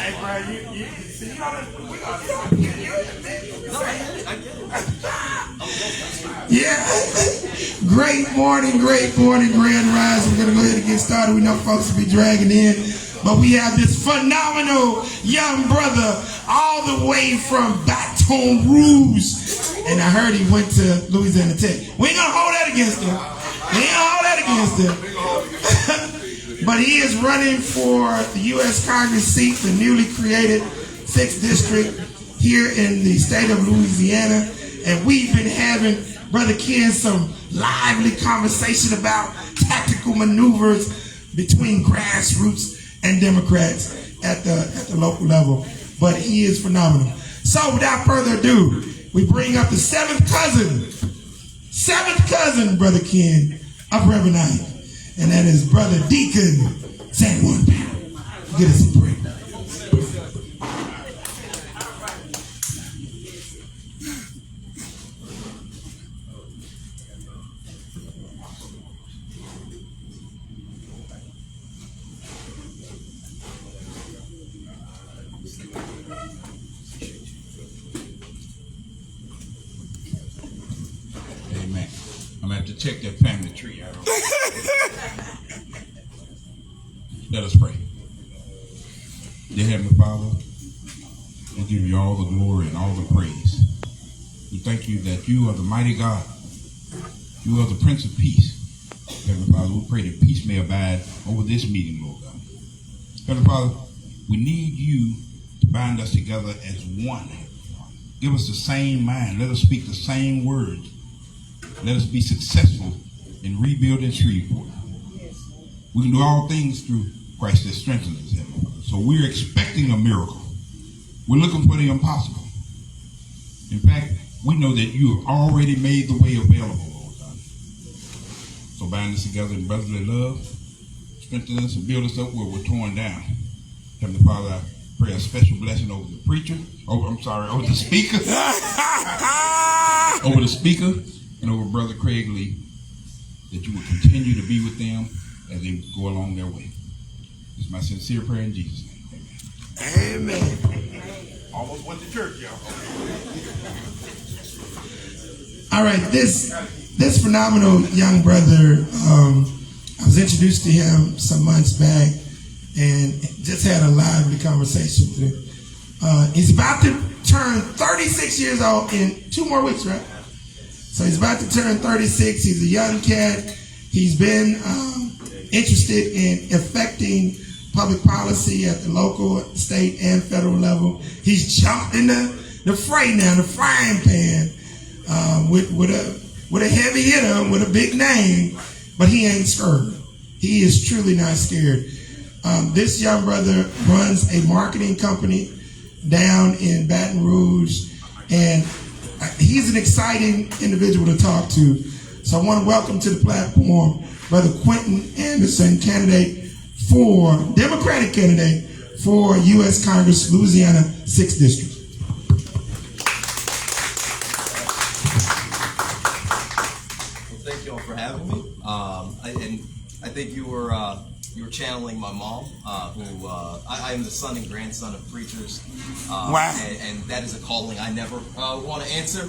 Hey, bro, you see, we gotta get you. No, I get it. Yeah. Great morning, Grand Rise. We're going to go ahead and get started. We know folks will be dragging in, but we have this phenomenal young brother all the way from Baton Rouge. And I heard he went to Louisiana Tech. We ain't going to hold that against him. But he is running for the U.S. Congress seat, the newly created 6th District here in the state of Louisiana. And we've been having, Brother Ken, some lively conversation about tactical maneuvers between grassroots and Democrats at the local level. But he is phenomenal. So without further ado, we bring up the seventh cousin, Brother Ken, of Reverend Knight. And that is Brother Deacon San Juan Powell. Get us a prayer. Amen. I'm going to have to check that family tree out. Let us pray. Dear Heavenly Father, we give you all the glory and all the praise. We thank you that you are the mighty God. You are the Prince of Peace. Heavenly Father, we pray that peace may abide over this meeting, Lord God. Heavenly Father, we need you to bind us together as one. Give us the same mind. Let us speak the same words. Let us be successful in rebuilding Shreveport. We can do all things through Christ that strengthens us, Heavenly Father. So we're expecting a miracle. We're looking for the impossible. In fact, we know that you have already made the way available, Lord God. So bind us together in brotherly love, strengthen us and build us up where we're torn down. Heavenly Father, I pray a special blessing over the preacher. Over the speaker. Over the speaker and over Brother Craig Lee, that you will continue to be with them as they go along their way. It's my sincere prayer in Jesus' name. Amen. Almost went to church, y'all. All right, this phenomenal young brother, I was introduced to him some months back and just had a lively conversation with him. He's about to turn 36 years old in 2 more weeks, right? So he's about to turn 36. He's a young cat. He's been interested in affecting public policy at the local, state, and federal level. He's jumped in the fray now, the frying pan, with a heavy hitter, with a big name, but he ain't scared. He is truly not scared. This young brother runs a marketing company down in Baton Rouge, and he's an exciting individual to talk to. So I want to welcome to the platform Brother Quentin Anderson, Democratic candidate for U.S. Congress, Louisiana 6th District. Well, thank you all for having me. I think you were channeling my mom, who I am the son and grandson of preachers. Wow. And that is a calling I never want to answer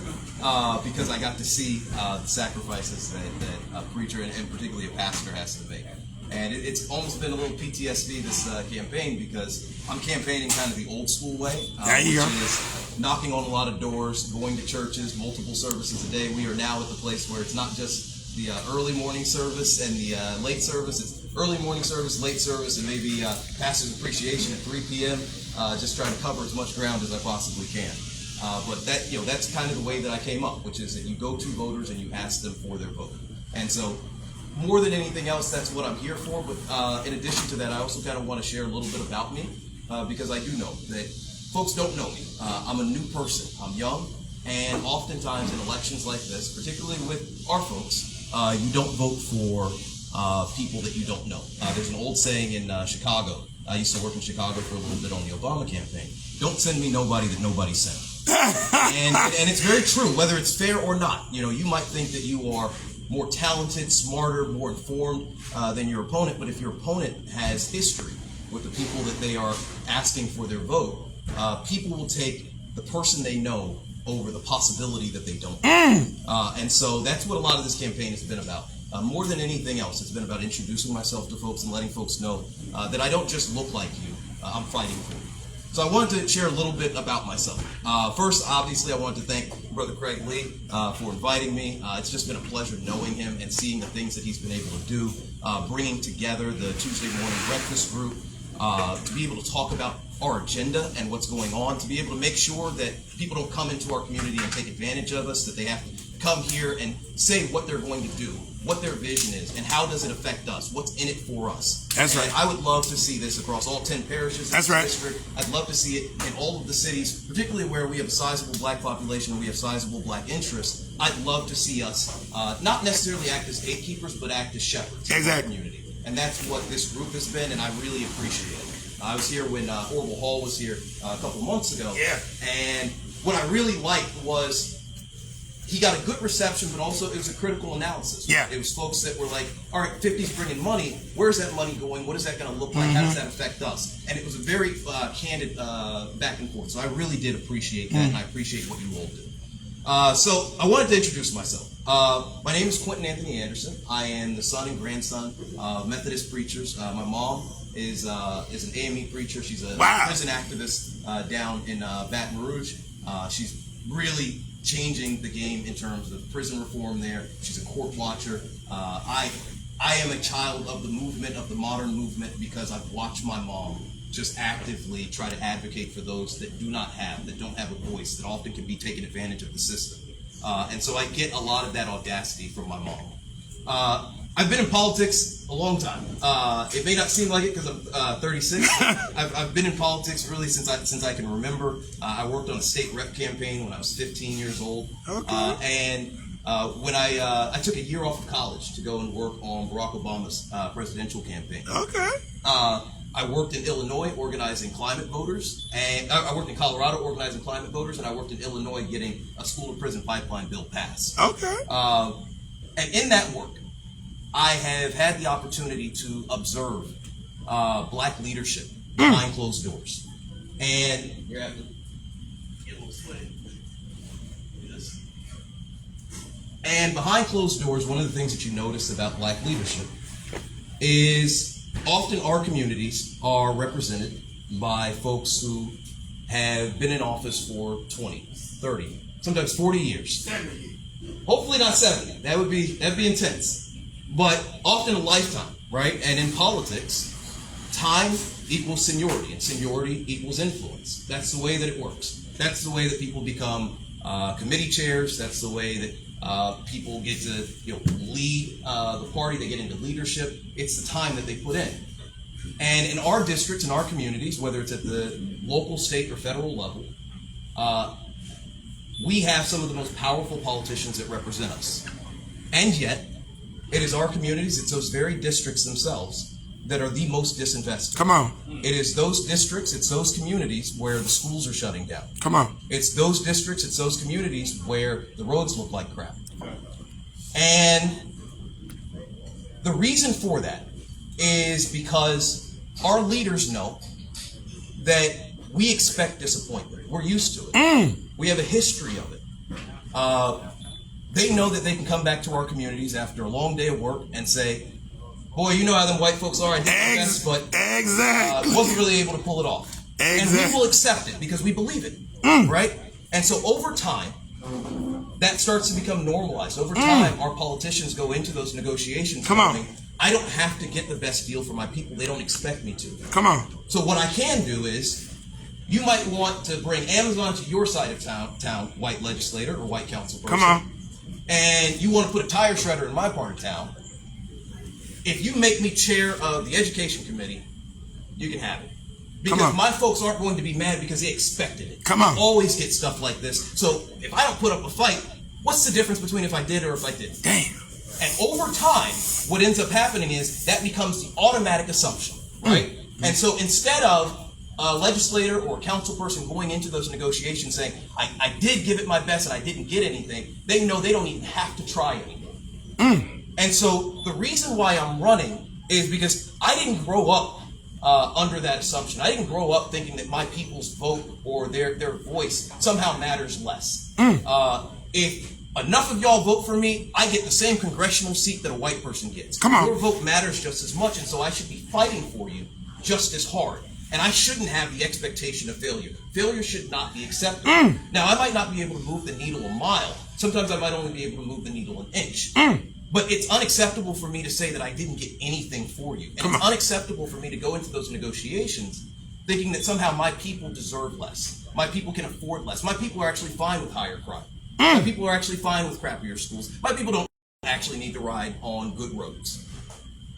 because I got to see the sacrifices that a preacher and particularly a pastor has to make. And it's almost been a little PTSD this campaign because I'm campaigning kind of the old school way, which is knocking on a lot of doors, going to churches, multiple services a day. We are now at the place where it's not just the early morning service and the late service. It's early morning service, late service, and maybe pastor's appreciation at 3 p.m. Just trying to cover as much ground as I possibly can. But that's kind of the way that I came up, which is that you go to voters and you ask them for their vote. And so more than anything else, that's what I'm here for. But in addition to that, I also kind of want to share a little bit about me because I do know that folks don't know me. I'm a new person. I'm young. And oftentimes in elections like this, particularly with our folks, you don't vote for people that you don't know. There's an old saying in Chicago. I used to work in Chicago for a little bit on the Obama campaign. Don't send me nobody that nobody sent. and it's very true, whether it's fair or not. You might think that you are more talented, smarter, more informed than your opponent, but if your opponent has history with the people that they are asking for their vote, people will take the person they know over the possibility that they don't. And so that's what a lot of this campaign has been about. More than anything else, it's been about introducing myself to folks and letting folks know that I don't just look like you, I'm fighting for you. So I wanted to share a little bit about myself. First, obviously, I wanted to thank Brother Craig Lee for inviting me. It's just been a pleasure knowing him and seeing the things that he's been able to do, bringing together the Tuesday morning breakfast group, to be able to talk about our agenda and what's going on, to be able to make sure that people don't come into our community and take advantage of us, that they have to come here and say what they're going to do, what their vision is, and how does it affect us, what's in it for us. That's right. And I would love to see this across all 10 parishes in That's this right. district. I'd love to see it in all of the cities, particularly where we have a sizable black population and we have sizable black interests. I'd love to see us not necessarily act as gatekeepers, but act as shepherds in our community. And that's what this group has been, and I really appreciate it. I was here when Orlandeaux Hall was here a couple months ago. Yeah. And what I really liked was he got a good reception, but also it was a critical analysis. Yeah. It was folks that were like, all right, 50's bringing money. Where's that money going? What is that going to look like? How does that affect us? And it was a very candid back and forth. So I really did appreciate that, and I appreciate what you all do. So I wanted to introduce myself. My name is Quentin Anthony Anderson. I am the son and grandson of Methodist preachers. My mom is an AME preacher. She's a prison activist down in Baton Rouge. She's really changing the game in terms of prison reform there. She's a court watcher. I am a child of the movement, of the modern movement, because I've watched my mom just actively try to advocate for those that do not have, that don't have a voice, that often can be taken advantage of the system. And so I get a lot of that audacity from my mom. I've been in politics a long time. It may not seem like it because I'm 36. I've been in politics really since I can remember. I worked on a state rep campaign when I was 15 years old. And when I took a year off of college to go and work on Barack Obama's presidential campaign. I worked in Illinois organizing climate voters, and I worked in Colorado organizing climate voters, and I worked in Illinois getting a school-to-prison pipeline bill passed. And in that work, I have had the opportunity to observe black leadership behind closed doors. And you're having to get a little sweaty. Do this. And behind closed doors, one of the things that you notice about black leadership is often our communities are represented by folks who have been in office for 20, 30, sometimes 40 years. 70. Hopefully not 70. That'd be intense. But often a lifetime, right? And in politics, time equals seniority, and seniority equals influence. That's the way that it works. That's the way that people become committee chairs. That's the way that people get to lead the party. They get into leadership. It's the time that they put in. And in our districts, in our communities, whether it's at the local, state, or federal level, we have some of the most powerful politicians that represent us. And yet, it is our communities, it's those very districts themselves that are the most disinvested. Come on. It is those districts, it's those communities where the schools are shutting down. Come on. It's those districts, it's those communities where the roads look like crap. And the reason for that is because our leaders know that we expect disappointment. We're used to it. We have a history of it. They know that they can come back to our communities after a long day of work and say, boy, you know how them white folks are. I did my best, but wasn't really able to pull it off. And we will accept it because we believe it, right? And so over time, that starts to become normalized. Over time, our politicians go into those negotiations going, I don't have to get the best deal for my people. They don't expect me to. So what I can do is, you might want to bring Amazon to your side of town, white legislator or white council person. And you want to put a tire shredder in my part of town. If you make me chair of the education committee, you can have it. Because my folks aren't going to be mad because they expected it. We always get stuff like this. So if I don't put up a fight, what's the difference between if I did or if I didn't? And over time, what ends up happening is that becomes the automatic assumption, right? And so instead of a legislator or council person going into those negotiations saying, I did give it my best and I didn't get anything, they know they don't even have to try anymore. And so the reason why I'm running is because I didn't grow up under that assumption. I didn't grow up thinking that my people's vote or their voice somehow matters less. If enough of y'all vote for me, I get the same congressional seat that a white person gets. Come on. Your vote matters just as much, and so I should be fighting for you just as hard. And I shouldn't have the expectation of failure. Failure should not be accepted. Now, I might not be able to move the needle a mile. Sometimes I might only be able to move the needle an inch. But it's unacceptable for me to say that I didn't get anything for you. And it's unacceptable for me to go into those negotiations thinking that somehow my people deserve less. My people can afford less. My people are actually fine with higher crime. My people are actually fine with crappier schools. My people don't actually need to ride on good roads.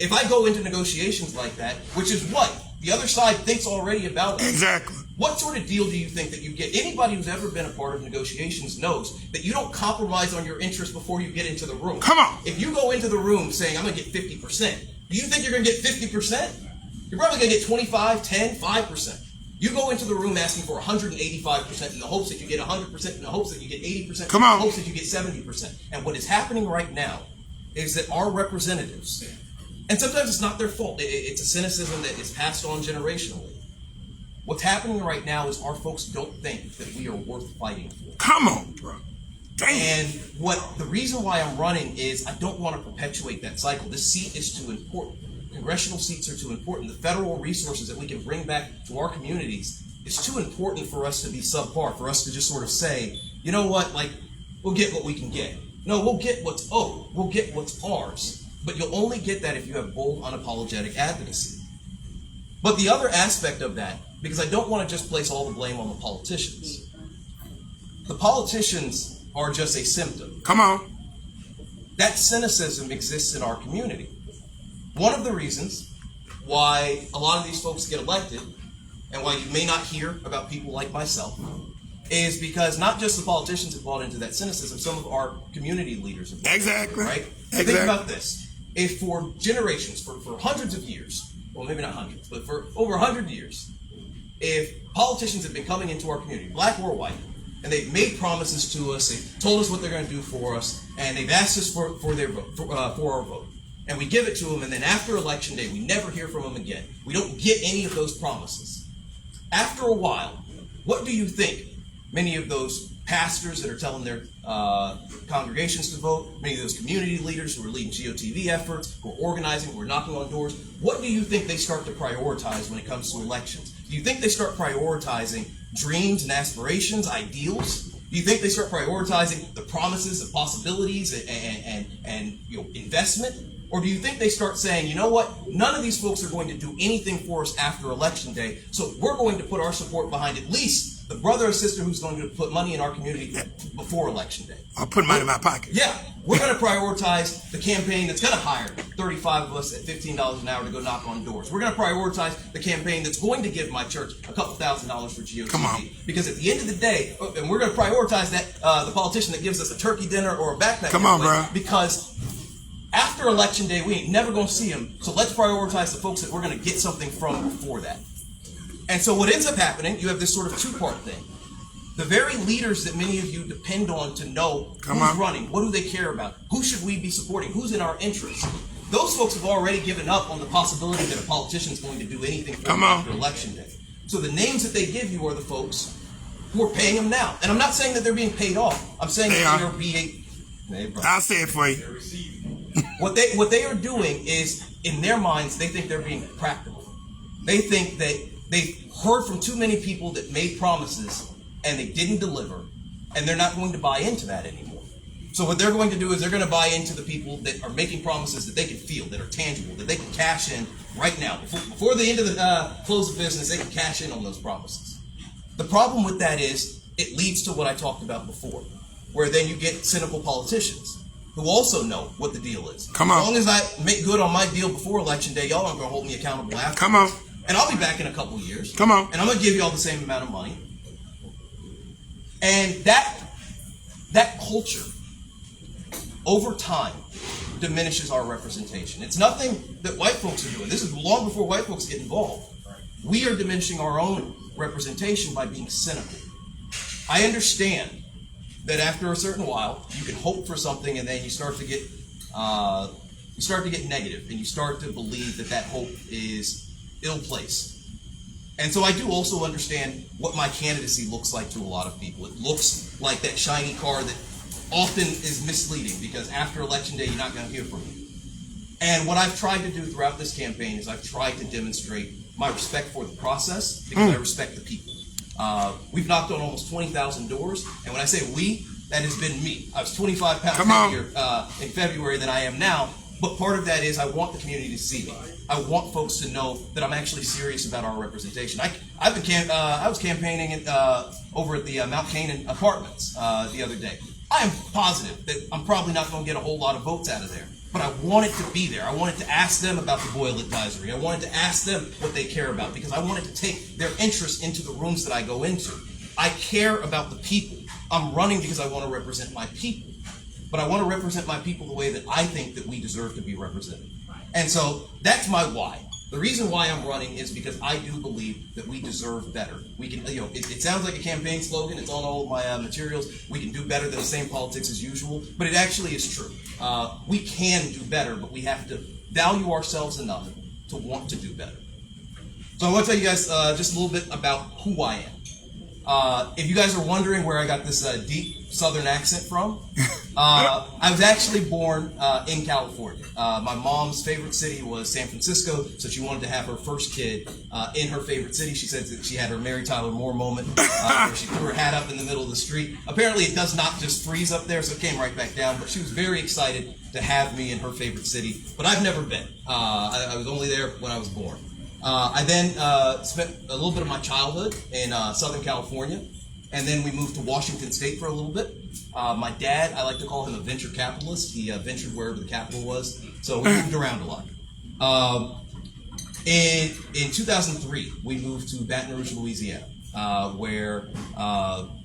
If I go into negotiations like that, which is what the other side thinks already about us. Exactly. What sort of deal do you think that you get? Anybody who's ever been a part of negotiations knows that you don't compromise on your interests before you get into the room. Come on. If you go into the room saying, I'm going to get 50%, do you think you're going to get 50%? You're probably going to get 25, 10, 5%. You go into the room asking for 185% in the hopes that you get 100%, in the hopes that you get 80%, Come on. in the hopes that you get 70%. And what is happening right now is that our representatives, and sometimes it's not their fault, it's a cynicism that is passed on generationally. What's happening right now is our folks don't think that we are worth fighting for. Come on, bro. Damn. And the reason why I'm running is I don't want to perpetuate that cycle. This seat is too important. Congressional seats are too important. The federal resources that we can bring back to our communities is too important for us to be subpar, for us to just sort of say, you know what, like, we'll get what we can get. No, we'll get what's owed. We'll get what's ours. But you'll only get that if you have bold, unapologetic advocacy. But the other aspect of that, because I don't want to just place all the blame on the politicians. The politicians are just a symptom. Come on. That cynicism exists in our community. One of the reasons why a lot of these folks get elected, and why you may not hear about people like myself, is because not just the politicians have bought into that cynicism, some of our community leaders have bought into it, Exactly. right? Exactly. Think about this. If for generations, for hundreds of years, well, maybe not hundreds, but for over 100 years, if politicians have been coming into our community, black or white, and they've made promises to us, they've told us what they're going to do for us, and they've asked us for their vote, for our vote, and we give it to them, and then after Election Day, we never hear from them again. We don't get any of those promises. After a while, what do you think many of those pastors that are telling their congregations to vote, many of those community leaders who are leading GOTV efforts, who are organizing, who are knocking on doors, what do you think they start to prioritize when it comes to elections? Do you think they start prioritizing dreams and aspirations, ideals? Do you think they start prioritizing the promises and possibilities and investment? Or do you think they start saying, you know what, none of these folks are going to do anything for us after Election Day, so we're going to put our support behind at least the brother or sister who's going to put money in our community before Election Day? I'll put money in my pocket. Yeah, we're going to prioritize the campaign that's going to hire 35 of us at $15 an hour to go knock on doors. We're going to prioritize the campaign that's going to give my church a couple $1,000s for GOTV. Come on. Because at the end of the day, and we're going to prioritize that the politician that gives us a turkey dinner or a backpack. Come on, bro. Because after Election Day, we ain't never going to see them. So let's prioritize the folks that we're going to get something from before that. And so what ends up happening, you have this sort of two-part thing. The very leaders that many of you depend on to know who's running, what do they care about, who should we be supporting, who's in our interest, those folks have already given up on the possibility that a politician is going to do anything for them after Election Day. So the names that they give you are the folks who are paying them now. And I'm not saying that they're being paid off. I'm saying that they're being... I'll say it for you. What they are doing is, in their minds, they think they're being practical. They think that they've heard from too many people that made promises and they didn't deliver, and they're not going to buy into that anymore. So what they're going to do is they're going to buy into the people that are making promises that they can feel, that are tangible, that they can cash in right now. Before the end of the close of business, they can cash in on those promises. The problem with that is it leads to what I talked about before, where then you get cynical politicians who also know what the deal is. As long as I make good on my deal before Election Day, y'all aren't going to hold me accountable after. And I'll be back in a couple of years. And I'm going to give you all the same amount of money. And that culture, over time, diminishes our representation. It's nothing that white folks are doing. This is long before white folks get involved. We are diminishing our own representation by being cynical. I understand that after a certain while, you can hope for something, and then you start to get negative, and you start to believe that hope is ill-placed. And so I do also understand what my candidacy looks like to a lot of people. It looks like that shiny car that often is misleading, because after Election Day, you're not going to hear from me. And what I've tried to do throughout this campaign is I've tried to demonstrate my respect for the process, because I respect the people. We've knocked on almost 20,000 doors, and when I say we, that has been me. I was 25 pounds heavier in February than I am now, but part of that is I want the community to see me. I want folks to know that I'm actually serious about our representation. I was campaigning over at the Mount Canaan Apartments the other day. I am positive that I'm probably not going to get a whole lot of votes out of there, but I wanted to be there. I wanted to ask them about the Boyle Advisory. I wanted to ask them what they care about, because I wanted to take their interest into the rooms that I go into. I care about the people. I'm running because I want to represent my people, but I want to represent my people the way that I think that we deserve to be represented. And so that's my why. The reason why I'm running is because I do believe that we deserve better. We can, it sounds like a campaign slogan. It's on all of my materials. We can do better than the same politics as usual, but it actually is true. We can do better, but we have to value ourselves enough to want to do better. So I want to tell you guys just a little bit about who I am. If you guys are wondering where I got this deep Southern accent from, I was actually born in California. My mom's favorite city was San Francisco, so she wanted to have her first kid in her favorite city. She said that she had her Mary Tyler Moore moment where she threw her hat up in the middle of the street. Apparently it does not just freeze up there, so it came right back down, but she was very excited to have me in her favorite city, but I've never been. I was only there when I was born. I then spent a little bit of my childhood in Southern California, and then we moved to Washington State for a little bit. My dad, I like to call him a venture capitalist. He ventured wherever the capital was, so we moved around a lot. In 2003, we moved to Baton Rouge, Louisiana, and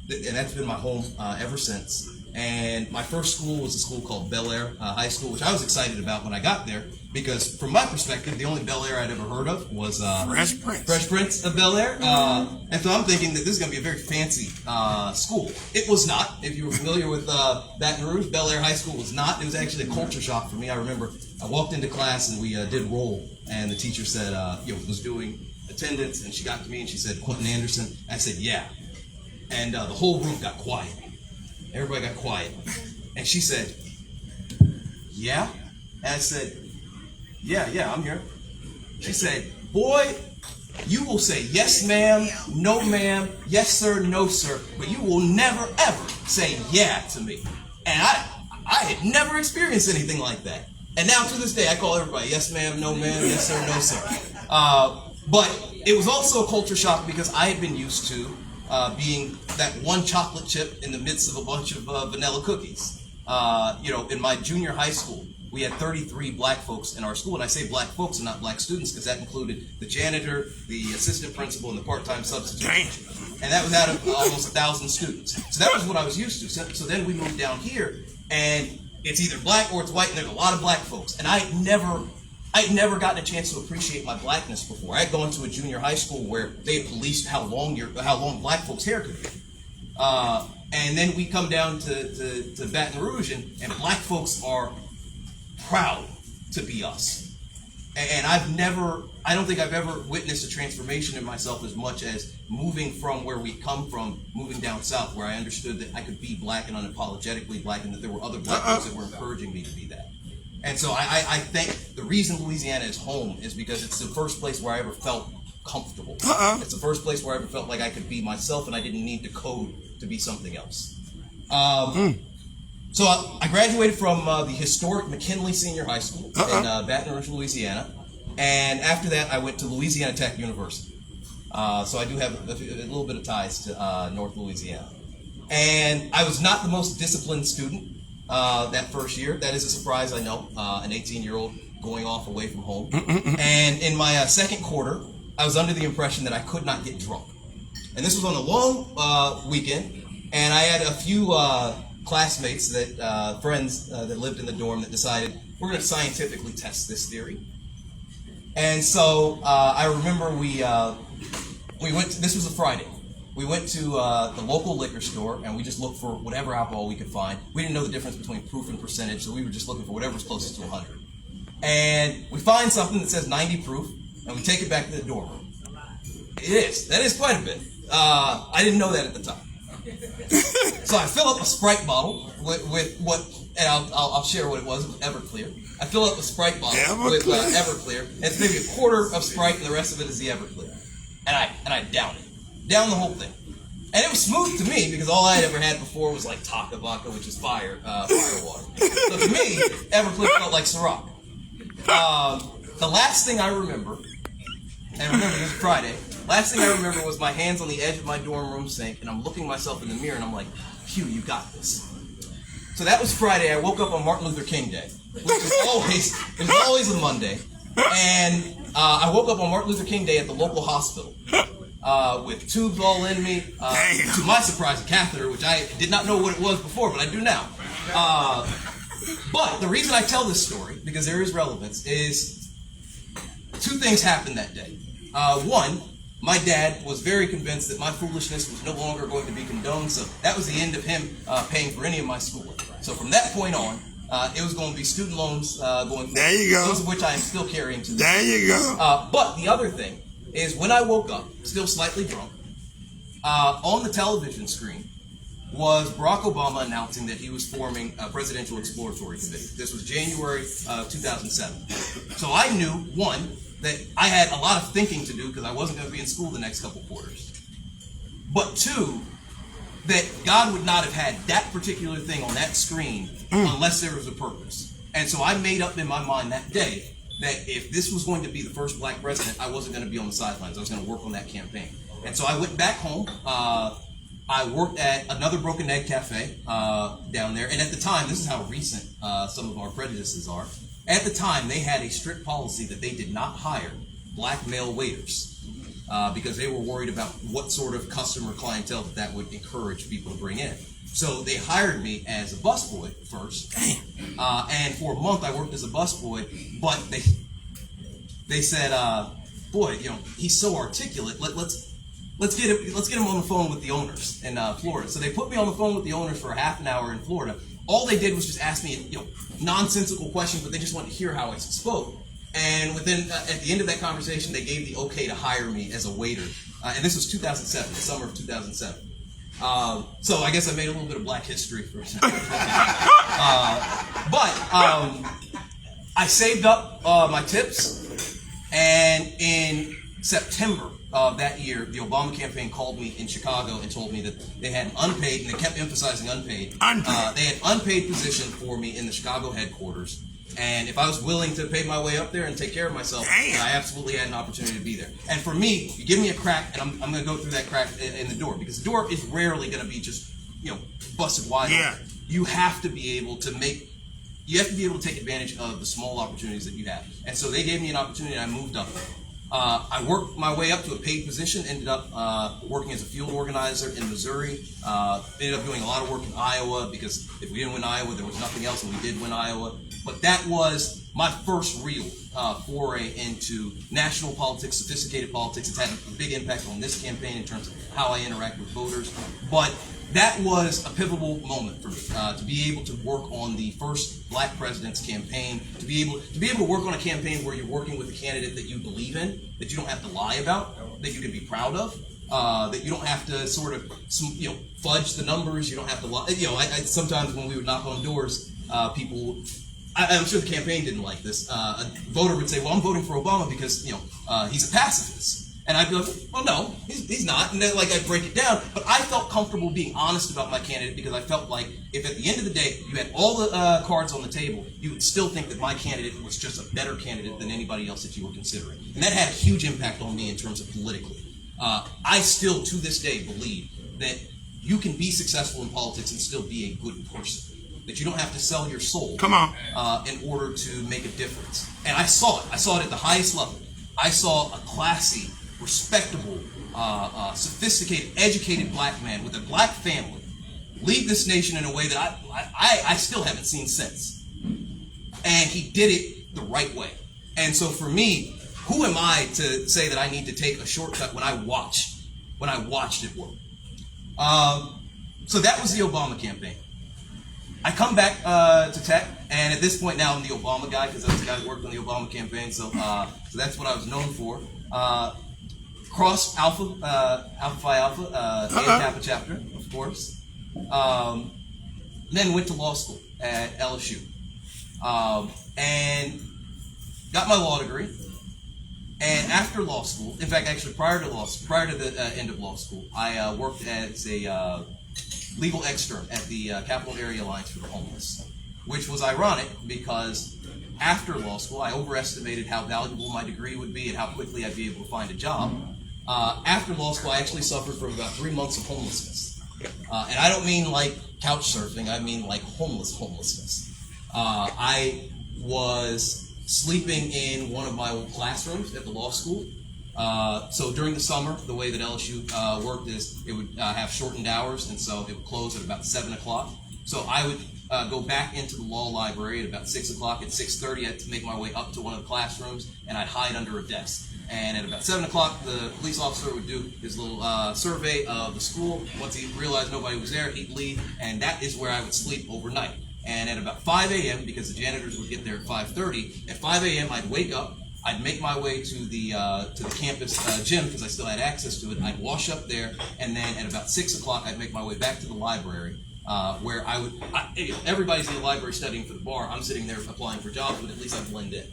that's been my home ever since. And my first school was a school called Bel Air High School, which I was excited about when I got there, because from my perspective, the only Bel Air I'd ever heard of was Fresh Prince of Bel Air. And so I'm thinking that this is going to be a very fancy school. It was not. If you were familiar with Baton Rouge, Bel Air High School was not. It was actually a culture shock for me. I remember I walked into class and we did roll, and the teacher said, was doing attendance, and she got to me and she said, "Quentin Anderson." I said, "Yeah." And the whole room got quiet. Everybody got quiet. And she said, "Yeah?" And I said, Yeah, I'm here." She said, "Boy, you will say yes ma'am, no ma'am, yes sir, no sir, but you will never ever say yeah to me." And I had never experienced anything like that. And now to this day, I call everybody yes ma'am, no ma'am, yes sir, no sir. But it was also a culture shock, because I had been used to being that one chocolate chip in the midst of a bunch of vanilla cookies. In my junior high school, we had 33 black folks in our school, and I say black folks and not black students because that included the janitor, the assistant principal, and the part-time substitute teacher. And that was out of almost 1,000 students. So that was what I was used to. So then we moved down here, and it's either black or it's white, and there's a lot of black folks. And I'd never gotten a chance to appreciate my blackness before. I had gone to a junior high school where they had policed how long black folks' hair could be. And then we come down to Baton Rouge, and black folks are proud to be us. And I don't think I've ever witnessed a transformation in myself as much as moving from where we come from, moving down south, where I understood that I could be black and unapologetically black, and that there were other black folks that were encouraging me to be that. And so I think the reason Louisiana is home is because it's the first place where I ever felt comfortable. It's the first place where I ever felt like I could be myself and I didn't need to code to be something else. So I graduated from the historic McKinley Senior High School in Baton Rouge, Louisiana. And after that, I went to Louisiana Tech University. So I do have a little bit of ties to North Louisiana. And I was not the most disciplined student that first year. That is a surprise, I know, an 18-year-old going off away from home. And in my second quarter, I was under the impression that I could not get drunk. And this was on a long weekend, and I had a few classmates, friends that lived in the dorm, that decided we're going to scientifically test this theory. And so I remember we went to, this was a Friday. We went to the local liquor store, and we just looked for whatever alcohol we could find. We didn't know the difference between proof and percentage, so we were just looking for whatever's closest to 100. And we find something that says 90 proof, and we take it back to the dorm room. It is. That is quite a bit. I didn't know that at the time. So I fill up a Sprite bottle with what, and I'll share what it was, Everclear. I fill up a Sprite bottle with Everclear, and it's maybe a quarter of Sprite, and the rest of it is the Everclear. And I down it. Down the whole thing. And it was smooth to me, because all I had ever had before was like Taka Vodka, which is fire water. So to me, Everclear felt like Ciroc. The last thing I remember, and remember this is Friday, last thing I remember was my hands on the edge of my dorm room sink, and I'm looking myself in the mirror, and I'm like, Hugh, you got this. So that was Friday. I woke up on Martin Luther King Day, which is always a Monday. And I woke up on Martin Luther King Day at the local hospital with tubes all in me. To my surprise, a catheter, which I did not know what it was before, but I do now. But the reason I tell this story, because there is relevance, is two things happened that day. One, my dad was very convinced that my foolishness was no longer going to be condoned, so that was the end of him paying for any of my schooling. So from that point on, it was going to be student loans going forward. There you go. Those of which I am still carrying to this There day. you go. But the other thing is, when I woke up, still slightly drunk, on the television screen was Barack Obama announcing that he was forming a presidential exploratory committee. This was January 2007. So I knew, one, that I had a lot of thinking to do because I wasn't going to be in school the next couple quarters. But two, that God would not have had that particular thing on that screen unless there was a purpose. And so I made up in my mind that day that if this was going to be the first black president, I wasn't going to be on the sidelines. I was going to work on that campaign. And so I went back home. I worked at another Broken Egg Cafe down there. And at the time, this is how recent some of our prejudices are. At the time, they had a strict policy that they did not hire black male waiters because they were worried about what sort of customer clientele that would encourage people to bring in. So they hired me as a busboy first, and for a month I worked as a busboy. But they said, "Boy, you know, he's so articulate. Let's get him on the phone with the owners in Florida." So they put me on the phone with the owners for a half an hour in Florida. All they did was just ask me, you know, nonsensical questions, but they just wanted to hear how I spoke. And within at the end of that conversation, they gave the okay to hire me as a waiter. And this was 2007, the summer of 2007. So I guess I made a little bit of black history for a second. But I saved up my tips, and in September of that year, the Obama campaign called me in Chicago and told me that they had an unpaid, and they kept emphasizing unpaid. They had an unpaid position for me in the Chicago headquarters. And if I was willing to pay my way up there and take care of myself, I absolutely had an opportunity to be there. And for me, you give me a crack, and I'm going to go through that crack in the door, because the door is rarely going to be just, you know, busted wide open. You have to be able to take advantage of the small opportunities that you have. And so they gave me an opportunity, and I moved up. I worked my way up to a paid position, ended up working as a field organizer in Missouri, ended up doing a lot of work in Iowa, because if we didn't win Iowa, there was nothing else, and we did win Iowa. But that was my first real foray into national politics, sophisticated politics. It's had a big impact on this campaign in terms of how I interact with voters. But that was a pivotal moment for me, to be able to work on the first black president's campaign, to be able to work on a campaign where you're working with a candidate that you believe in, that you don't have to lie about, that you can be proud of, that you don't have to sort of, you know, fudge the numbers. You don't have to lie. You know, I sometimes when we would knock on doors, people. I'm sure the campaign didn't like this. A voter would say, "Well, I'm voting for Obama because, you know, he's a pacifist." And I'd be like, "Well, no, he's not." And then, like, I'd break it down. But I felt comfortable being honest about my candidate, because I felt like if at the end of the day you had all the cards on the table, you would still think that my candidate was just a better candidate than anybody else that you were considering. And that had a huge impact on me in terms of politically. I still, to this day, believe that you can be successful in politics and still be a good person. That you don't have to sell your soul in order to make a difference. And I saw it. I saw it at the highest level. I saw a classy, respectable, sophisticated, educated black man with a black family lead this nation in a way that I still haven't seen since. And he did it the right way. And so for me, who am I to say that I need to take a shortcut when I watched it work? So that was the Obama campaign. I come back to Tech, and at this point now I'm the Obama guy because I was the guy that worked on the Obama campaign. So that's what I was known for. Cross Alpha Phi Alpha, and Kappa chapter, of course. Then went to law school at LSU, and got my law degree. And after law school, in fact, actually prior to the end of law school, I worked as a legal extern at the Capital Area Alliance for the Homeless, which was ironic because after law school, I overestimated how valuable my degree would be and how quickly I'd be able to find a job. After law school, I actually suffered from about 3 months of homelessness. And I don't mean like couch surfing, I mean like homelessness. I was sleeping in one of my old classrooms at the law school. So during the summer, the way that LSU worked is it would have shortened hours, and so it would close at about 7 o'clock. So I would go back into the law library at about 6 o'clock. At 6:30, I had to make my way up to one of the classrooms, and I'd hide under a desk. And at about 7 o'clock, the police officer would do his little survey of the school. Once he realized nobody was there, he'd leave, and that is where I would sleep overnight. And at about 5 a.m., because the janitors would get there at 5:30, at 5 a.m. I'd wake up, I'd make my way to the campus gym because I still had access to it. I'd wash up there, and then at about 6 o'clock, I'd make my way back to the library, where everybody's in the library studying for the bar. I'm sitting there applying for jobs, but at least I blend in.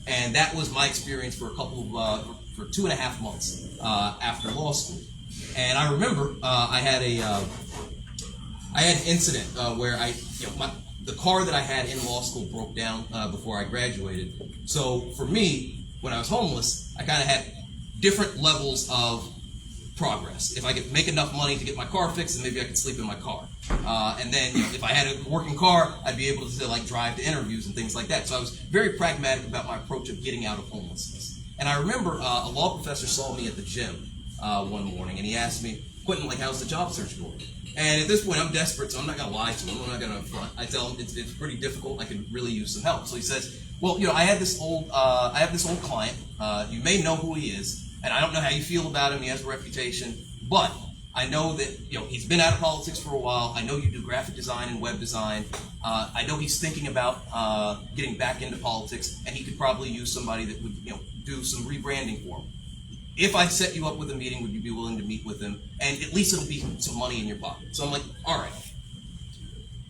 And that was my experience for for 2.5 months after law school. And I remember I had an incident where the car that I had in law school broke down before I graduated. So for me, when I was homeless, I kind of had different levels of progress. If I could make enough money to get my car fixed, then maybe I could sleep in my car. And then if I had a working car, I'd be able to drive to interviews and things like that. So I was very pragmatic about my approach of getting out of homelessness. And I remember a law professor saw me at the gym one morning, and he asked me, "Quentin, how's the job search going?" And at this point, I'm desperate, so I'm not going to lie to him. I'm not going to front. I tell him it's pretty difficult. I could really use some help. So he says, "Well, I have this old client. You may know who he is, and I don't know how you feel about him. He has a reputation, but I know that he's been out of politics for a while. I know you do graphic design and web design. I know he's thinking about getting back into politics, and he could probably use somebody that would do some rebranding for him. If I set you up with a meeting, would you be willing to meet with him? And at least it'll be some money in your pocket." So I'm like, all right.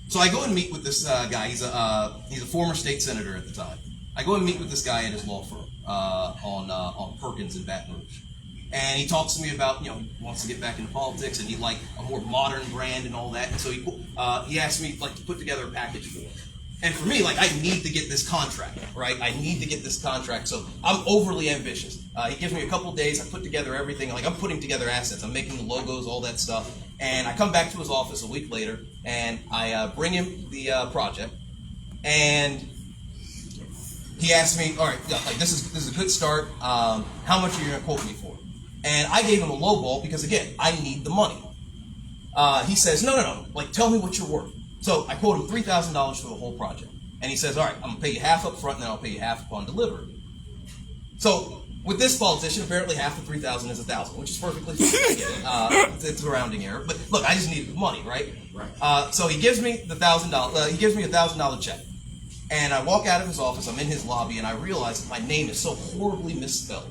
So I go and meet with this guy. He's a former state senator at the time. I go and meet with this guy at his law firm on Perkins in Baton Rouge. And he talks to me about, he wants to get back into politics and he'd like a more modern brand and all that. And so he asked me to put together a package for him. And for me, I need to get this contract, right? I need to get this contract. So I'm overly ambitious. He gives me a couple of days. I put together everything. I'm putting together assets. I'm making the logos, all that stuff. And I come back to his office a week later, and I bring him the project. And he asked me, "All right, this is a good start. How much are you going to quote me for?" And I gave him a low ball because, again, I need the money. He says, no. Tell me what you're worth. So I quote him $3,000 for the whole project. And he says, all right, I'm going to pay you half up front, and then I'll pay you half upon delivery. So with this politician, apparently half of $3,000 is $1,000, which is perfectly fine. It's a rounding error. But look, I just needed the money, right? So he gives me the $1,000. He gives me a $1,000 check. And I walk out of his office. I'm in his lobby, and I realize that my name is so horribly misspelled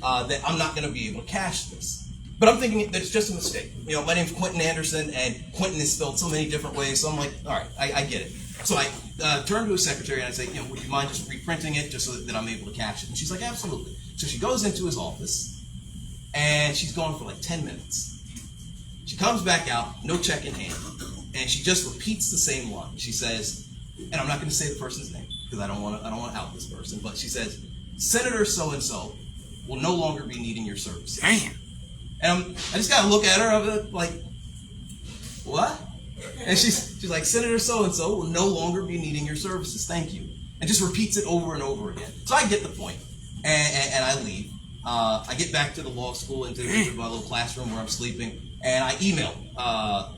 that I'm not going to be able to cash this. But I'm thinking that it's just a mistake. My name's Quentin Anderson, and Quentin is spelled so many different ways. So I'm like, all right, I get it. So I turn to his secretary and I say, would you mind just reprinting it just so that I'm able to cash it? And she's like, absolutely. So she goes into his office, and she's gone for 10 minutes. She comes back out, no check in hand, and she just repeats the same line. She says, and I'm not going to say the person's name because I don't want to out this person, but she says, "Senator so and so will no longer be needing your services." Damn. And I just gotta look at her. I'm like, what? And she's like, "Senator so and so will no longer be needing your services. Thank you." And just repeats it over and over again. So I get the point, and I leave. I get back to the law school into my little classroom where I'm sleeping, and I email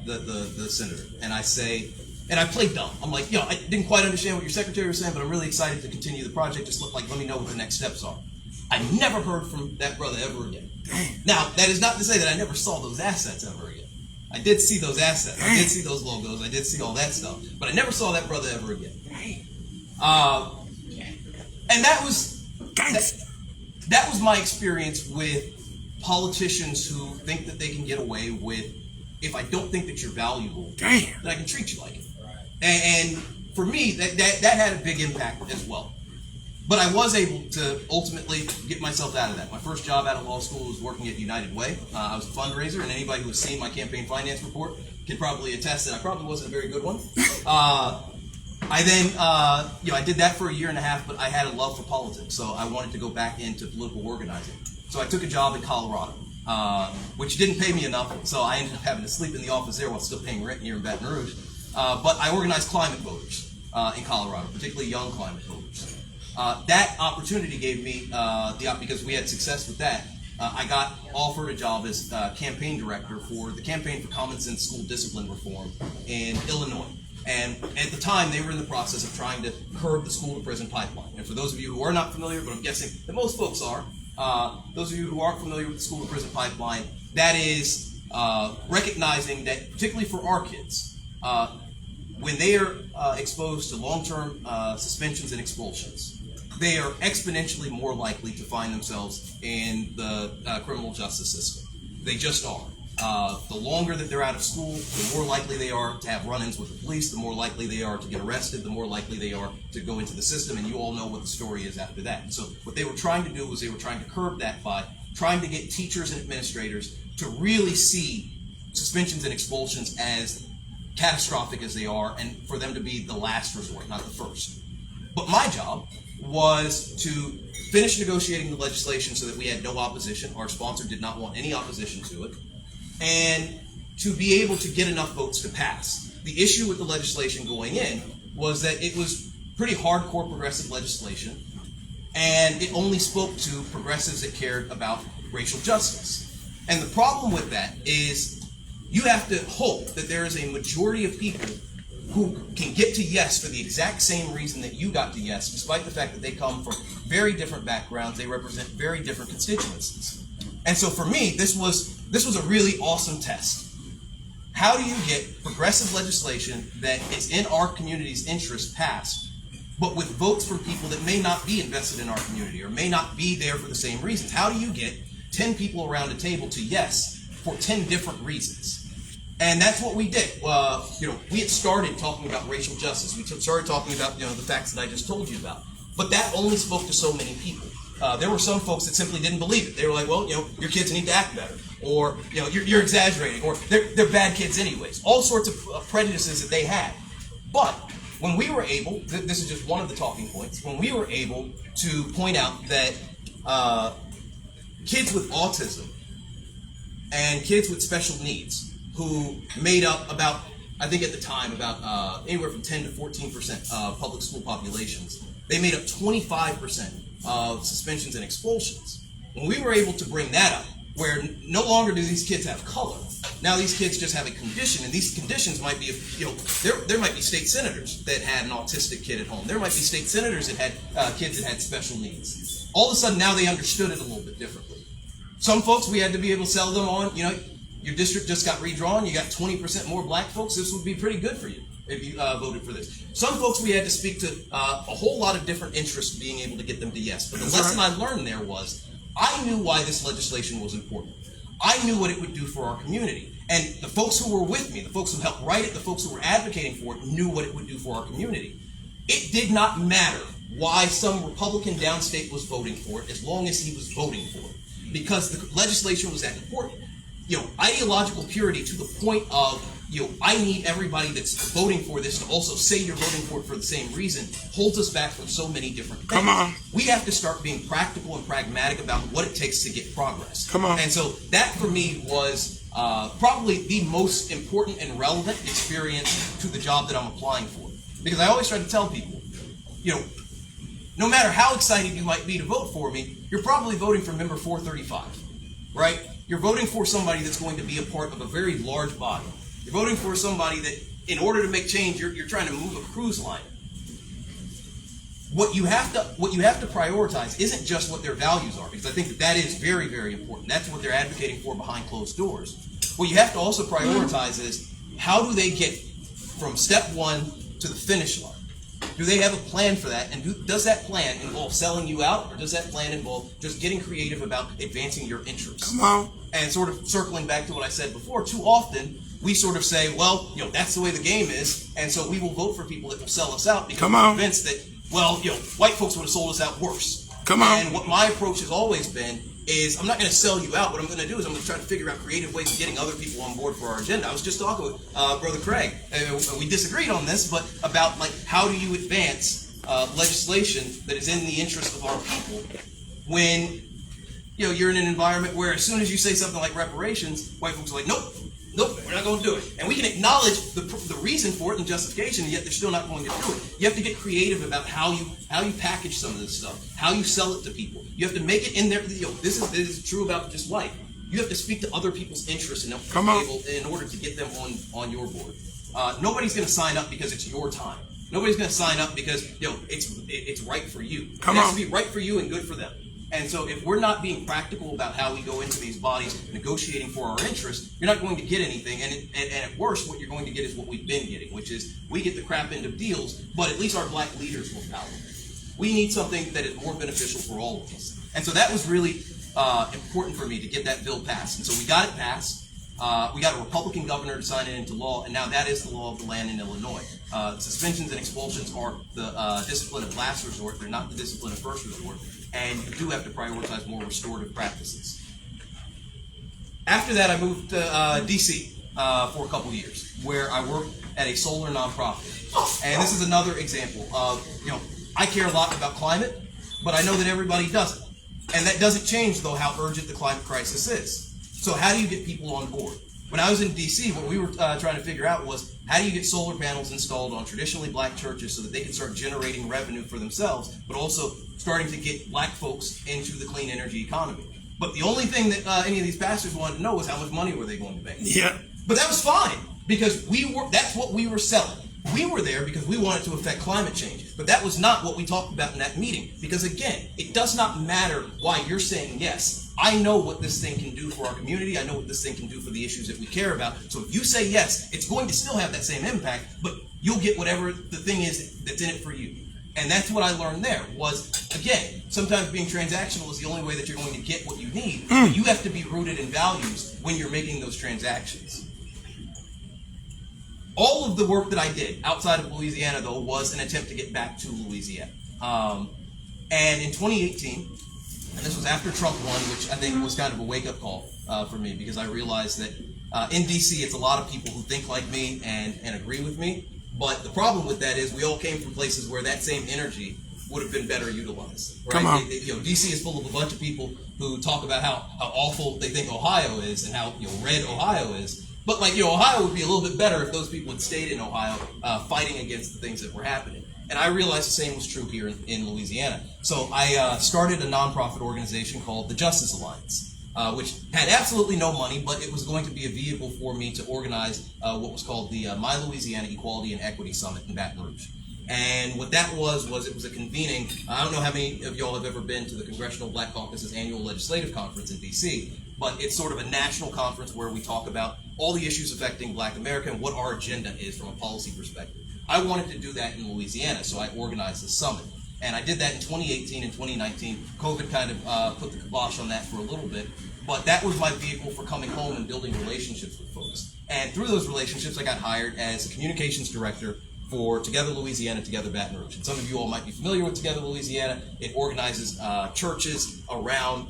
the senator, and I say, and I play dumb. I'm like, I didn't quite understand what your secretary was saying, but I'm really excited to continue the project. Just let me know what the next steps are. I never heard from that brother ever again. Now, that is not to say that I never saw those assets ever again. I did see those assets. I did see those logos. I did see all that stuff. But I never saw that brother ever again. And that was my experience with politicians who think that they can get away with, if I don't think that you're valuable, then I can treat you like it. And for me, that had a big impact as well. But I was able to ultimately get myself out of that. My first job out of law school was working at United Way. I was a fundraiser, and anybody who has seen my campaign finance report can probably attest that I probably wasn't a very good one. I then, I did that for a year and a half, but I had a love for politics, so I wanted to go back into political organizing. So I took a job in Colorado, which didn't pay me enough, so I ended up having to sleep in the office there while still paying rent here in Baton Rouge. But I organized climate voters in Colorado, particularly young climate voters. That opportunity gave me, because we had success with that, I got offered a job as campaign director for the Campaign for Common Sense School Discipline Reform in Illinois. And at the time, they were in the process of trying to curb the school-to-prison pipeline. And for those of you who are not familiar, but I'm guessing that most folks are, those of you who aren't familiar with the school-to-prison pipeline, that is recognizing that, particularly for our kids, when they are exposed to long-term suspensions and expulsions, they are exponentially more likely to find themselves in the criminal justice system. They just are. The longer that they're out of school, the more likely they are to have run-ins with the police, the more likely they are to get arrested, the more likely they are to go into the system, and you all know what the story is after that. And so what they were trying to do was they were trying to curb that by trying to get teachers and administrators to really see suspensions and expulsions as catastrophic as they are, and for them to be the last resort, not the first. But my job was to finish negotiating the legislation so that we had no opposition. Our sponsor did not want any opposition to it. And to be able to get enough votes to pass. The issue with the legislation going in was that it was pretty hardcore progressive legislation, and it only spoke to progressives that cared about racial justice. And the problem with that is you have to hope that there is a majority of people who can get to yes for the exact same reason that you got to yes, despite the fact that they come from very different backgrounds, they represent very different constituencies. And so for me, this was a really awesome test. How do you get progressive legislation that is in our community's interest passed, but with votes from people that may not be invested in our community or may not be there for the same reasons? How do you get 10 people around a table to yes for 10 different reasons? And that's what we did. We had started talking about racial justice. We started talking about the facts that I just told you about. But that only spoke to so many people. There were some folks that simply didn't believe it. They were like, well, your kids need to act better. Or, you're exaggerating. Or they're bad kids anyways. All sorts of prejudices that they had. But when we were able, this is just one of the talking points, when we were able to point out that kids with autism and kids with special needs who made up about, I think at the time, about anywhere from 10 to 14% of public school populations, they made up 25% of suspensions and expulsions. When we were able to bring that up, where no longer do these kids have color, now these kids just have a condition, and these conditions might be, there might be state senators that had an autistic kid at home. There might be state senators that had kids that had special needs. All of a sudden now they understood it a little bit differently. Some folks we had to be able to sell them on, your district just got redrawn, you got 20% more black folks, this would be pretty good for you if you voted for this. Some folks we had to speak to a whole lot of different interests being able to get them to yes. But the lesson I learned there was, I knew why this legislation was important. I knew what it would do for our community. And the folks who were with me, the folks who helped write it, the folks who were advocating for it, knew what it would do for our community. It did not matter why some Republican downstate was voting for it, as long as he was voting for it. Because the legislation was that important. Ideological purity to the point of, I need everybody that's voting for this to also say you're voting for it for the same reason, holds us back from so many different things. Come on. We have to start being practical and pragmatic about what it takes to get progress. Come on. And so that for me was probably the most important and relevant experience to the job that I'm applying for. Because I always try to tell people, no matter how excited you might be to vote for me, you're probably voting for member 435, right? You're voting for somebody that's going to be a part of a very large body. You're voting for somebody that, in order to make change, you're trying to move a cruise liner. What you have to prioritize isn't just what their values are, because I think that is very, very important. That's what they're advocating for behind closed doors. What you have to also prioritize is how do they get from step one to the finish line? Do they have a plan for that? And does that plan involve selling you out, or does that plan involve just getting creative about advancing your interests? Come on. And sort of circling back to what I said before, too often we sort of say, well, that's the way the game is, and so we will vote for people that will sell us out because we're convinced that, well, white folks would have sold us out worse. Come on. And what my approach has always been is I'm not going to sell you out. What I'm going to do is I'm going to try to figure out creative ways of getting other people on board for our agenda. I was just talking with Brother Craig. We disagreed on this, but about like how do you advance legislation that is in the interest of our people when you're in an environment where as soon as you say something like reparations, white folks are like, nope, we're not going to do it. And we can acknowledge the reason for it and justification, and yet they're still not going to do it. You have to get creative about how you package some of this stuff, how you sell it to people. You have to make it in there. This is true about just life. You have to speak to other people's interests in order to get them on your board. Nobody's going to sign up because it's your time. Nobody's going to sign up because it's right for you. It has to be right for you and good for them. And so if we're not being practical about how we go into these bodies negotiating for our interests, you're not going to get anything. And at worst, what you're going to get is what we've been getting, which is we get the crap end of deals, but at least our black leaders will power. We need something that is more beneficial for all of us. And so that was really important for me to get that bill passed. And so we got it passed. We got a Republican governor to sign it into law, and now that is the law of the land in Illinois. Suspensions and expulsions are the discipline of last resort. They're not the discipline of first resort. And you do have to prioritize more restorative practices. After that, I moved to D.C. For a couple years, where I worked at a solar nonprofit. And this is another example of, I care a lot about climate, but I know that everybody doesn't. And that doesn't change, though, how urgent the climate crisis is. So how do you get people on board? When I was in D.C., what we were trying to figure out was how do you get solar panels installed on traditionally black churches so that they can start generating revenue for themselves, but also starting to get black folks into the clean energy economy. But the only thing that any of these pastors wanted to know was how much money were they going to make. Yeah. But that was fine because that's what we were selling. We were there because we wanted to affect climate change. But that was not what we talked about in that meeting. Because again, it does not matter why you're saying yes. I know what this thing can do for our community. I know what this thing can do for the issues that we care about. So if you say yes, it's going to still have that same impact, but you'll get whatever the thing is that's in it for you. And that's what I learned there was, again, sometimes being transactional is the only way that you're going to get what you need. But you have to be rooted in values when you're making those transactions. All of the work that I did outside of Louisiana, though, was an attempt to get back to Louisiana. And in 2018, and this was after Trump won, which I think was kind of a wake-up call for me, because I realized that in D.C. it's a lot of people who think like me and agree with me. But the problem with that is we all came from places where that same energy would have been better utilized. Right? Come on. D.C. is full of a bunch of people who talk about how awful they think Ohio is and how red Ohio is. But Ohio would be a little bit better if those people had stayed in Ohio fighting against the things that were happening. And I realized the same was true here in Louisiana. So I started a nonprofit organization called the Justice Alliance, which had absolutely no money, but it was going to be a vehicle for me to organize what was called the My Louisiana Equality and Equity Summit in Baton Rouge. And what that was it was a convening. I don't know how many of y'all have ever been to the Congressional Black Caucus's annual legislative conference in D.C., but it's sort of a national conference where we talk about all the issues affecting Black America and what our agenda is from a policy perspective. I wanted to do that in Louisiana, so I organized the summit. And I did that in 2018 and 2019. COVID kind of put the kibosh on that for a little bit, but that was my vehicle for coming home and building relationships with folks. And through those relationships, I got hired as a communications director for Together Louisiana, Together Baton Rouge. And some of you all might be familiar with Together Louisiana. It organizes churches around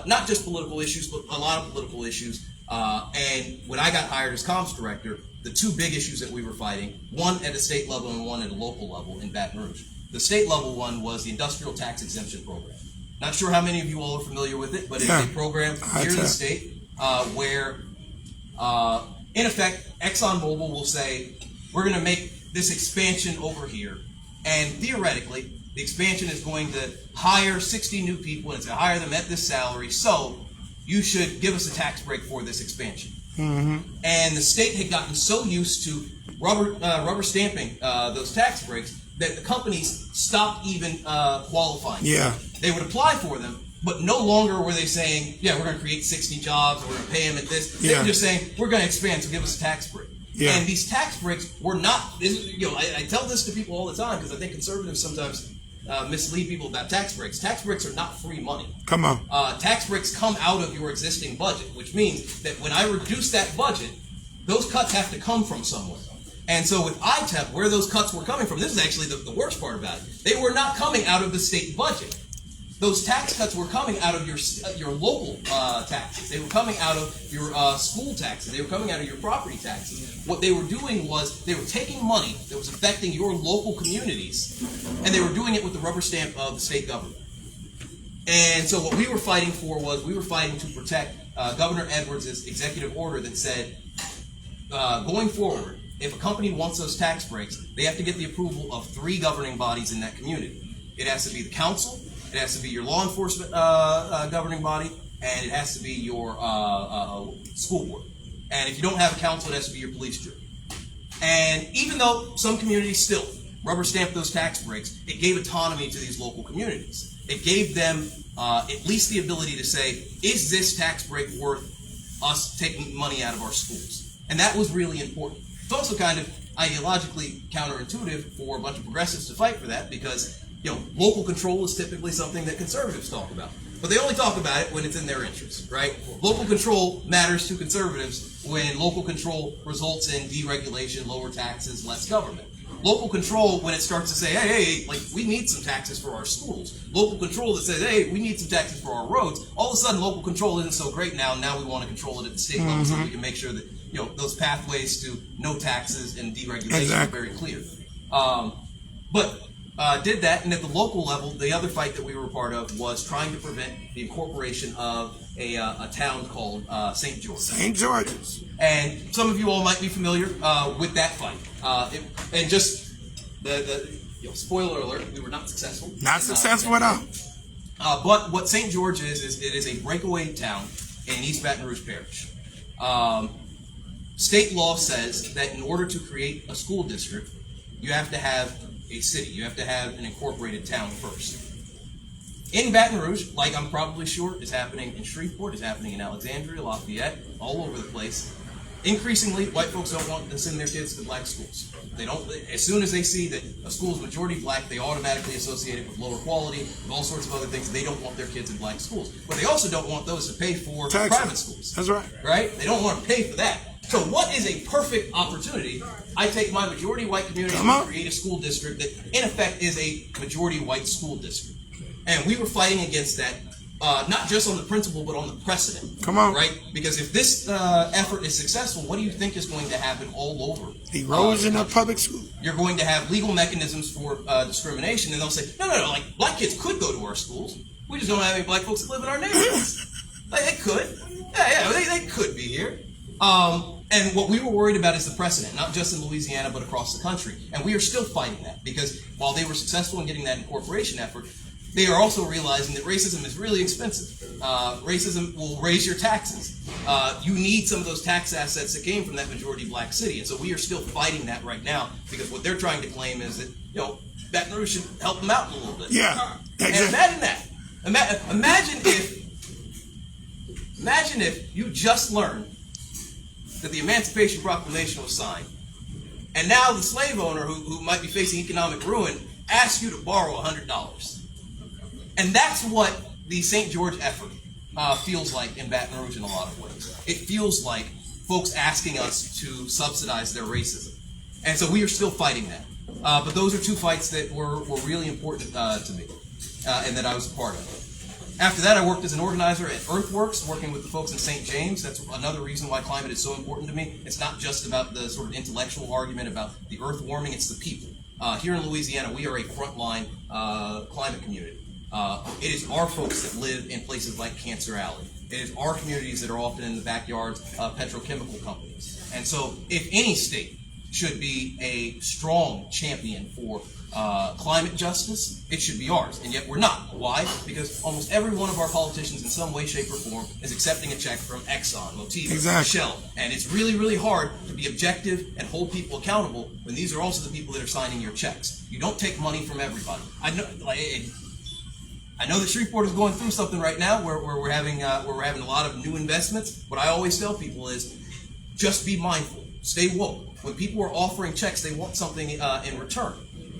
not just political issues, but a lot of political issues. And when I got hired as comms director, the two big issues that we were fighting, one at a state level and one at a local level in Baton Rouge. The state level one was the Industrial Tax Exemption Program. Not sure how many of you all are familiar with it, but it's a program here in the state where, in effect, ExxonMobil will say, we're going to make this expansion over here, and theoretically, the expansion is going to hire 60 new people, and it's going to hire them at this salary, so you should give us a tax break for this expansion. Mm-hmm. And the state had gotten so used to rubber stamping those tax breaks that the companies stopped even qualifying. Yeah. They would apply for them, But no longer were they saying, yeah, we're going to create 60 jobs, we're going to pay them at this. They Yeah. were just saying, we're going to expand, so give us a tax break. Yeah. And these tax breaks were not, I tell this to people all the time because I think conservatives sometimes mislead people about tax breaks. Tax breaks are not free money. Come on. Tax breaks come out of your existing budget, which means that when I reduce that budget, those cuts have to come from somewhere. And so with ITEP, where those cuts were coming from, this is actually the worst part about it. They were not coming out of the state budget. Those tax cuts were coming out of your local taxes. They were coming out of your school taxes. They were coming out of your property taxes. What they were doing was they were taking money that was affecting your local communities, and they were doing it with the rubber stamp of the state government. And so what we were fighting for was we were fighting to protect Governor Edwards' executive order that said, going forward, if a company wants those tax breaks, they have to get the approval of 3 governing bodies in that community. It has to be the council, it has to be your law enforcement governing body, and it has to be your school board. And if you don't have a council, it has to be your police jury. And even though some communities still rubber stamp those tax breaks, it gave autonomy to these local communities. It gave them at least the ability to say, is this tax break worth us taking money out of our schools? And that was really important. It's also kind of ideologically counterintuitive for a bunch of progressives to fight for that because, local control is typically something that conservatives talk about. But they only talk about it when it's in their interest, right? Local control matters to conservatives when local control results in deregulation, lower taxes, less government. Local control when it starts to say, hey, we need some taxes for our schools. Local control that says, hey, we need some taxes for our roads. All of a sudden, local control isn't so great now. Now we want to control it at the state level so we can make sure that, those pathways to no taxes and deregulation are very clear. But did that, and at the local level, the other fight that we were a part of was trying to prevent the incorporation of a town called St. George. St. George's. And some of you all might be familiar with that fight. And just the spoiler alert, we were not successful. Not successful at all. But what St. George is it is a breakaway town in East Baton Rouge Parish. State law says that in order to create a school district, you have to have a city. You have to have an incorporated town first. In Baton Rouge, like I'm probably sure is happening in Shreveport, is happening in Alexandria, Lafayette, all over the place. Increasingly, white folks don't want to send their kids to black schools. They don't. As soon as they see that a school is majority black, they automatically associate it with lower quality, with all sorts of other things. They don't want their kids in black schools. But they also don't want those to pay for private schools. That's right. Right? They don't want to pay for that. So what is a perfect opportunity? I take my majority white community and create a school district that, in effect, is a majority white school district. And we were fighting against that, not just on the principle, but on the precedent. Come on. Right? Because if this effort is successful, what do you think is going to happen all over? Erosion of public school. You're going to have legal mechanisms for discrimination, and they'll say, no, black kids could go to our schools. We just don't have any black folks that live in our neighborhoods. They could. They could be here. And what we were worried about is the precedent, not just in Louisiana, but across the country. And we are still fighting that because while they were successful in getting that incorporation effort, they are also realizing that racism is really expensive. Racism will raise your taxes. You need some of those tax assets that came from that majority black city. And so we are still fighting that right now because what they're trying to claim is that, Baton Rouge should help them out a little bit. Yeah. Exactly. And imagine that. Imagine if you just learned that the Emancipation Proclamation was signed, and now the slave owner who might be facing economic ruin asks you to borrow $100. And that's what the St. George effort feels like in Baton Rouge in a lot of ways. It feels like folks asking us to subsidize their racism. And so we are still fighting that. But those are two fights that were really important to me and that I was a part of. After that, I worked as an organizer at Earthworks, working with the folks in St. James. That's another reason why climate is so important to me. It's not just about the sort of intellectual argument about the earth warming, it's the people. Here in Louisiana, we are a frontline climate community. It is our folks that live in places like Cancer Alley. It is our communities that are often in the backyards of petrochemical companies. And so if any state should be a strong champion for climate justice, it should be ours. And yet we're not. Why? Because almost every one of our politicians in some way, shape, or form is accepting a check from Exxon, Motiva, Shell. And it's really, really hard to be objective and hold people accountable when these are also the people that are signing your checks. You don't take money from everybody. I I know that Shreveport is going through something right now where we're having a lot of new investments. What I always tell people is just be mindful, stay woke. When people are offering checks, they want something in return.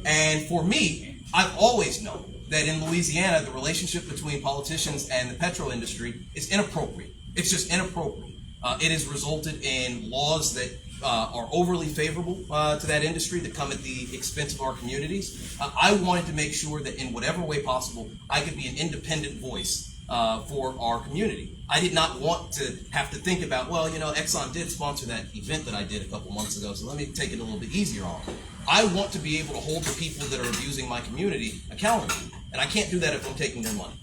And for me, I've always known that in Louisiana, the relationship between politicians and the petro industry is inappropriate. It's just inappropriate. It has resulted in laws that are overly favorable to that industry that come at the expense of our communities. I wanted to make sure that in whatever way possible, I could be an independent voice for our community. I did not want to have to think about, well, you know, Exxon did sponsor that event that I did a couple months ago, so let me take it a little bit easier on them. I want to be able to hold the people that are abusing my community accountable, and I can't do that if I'm taking their money.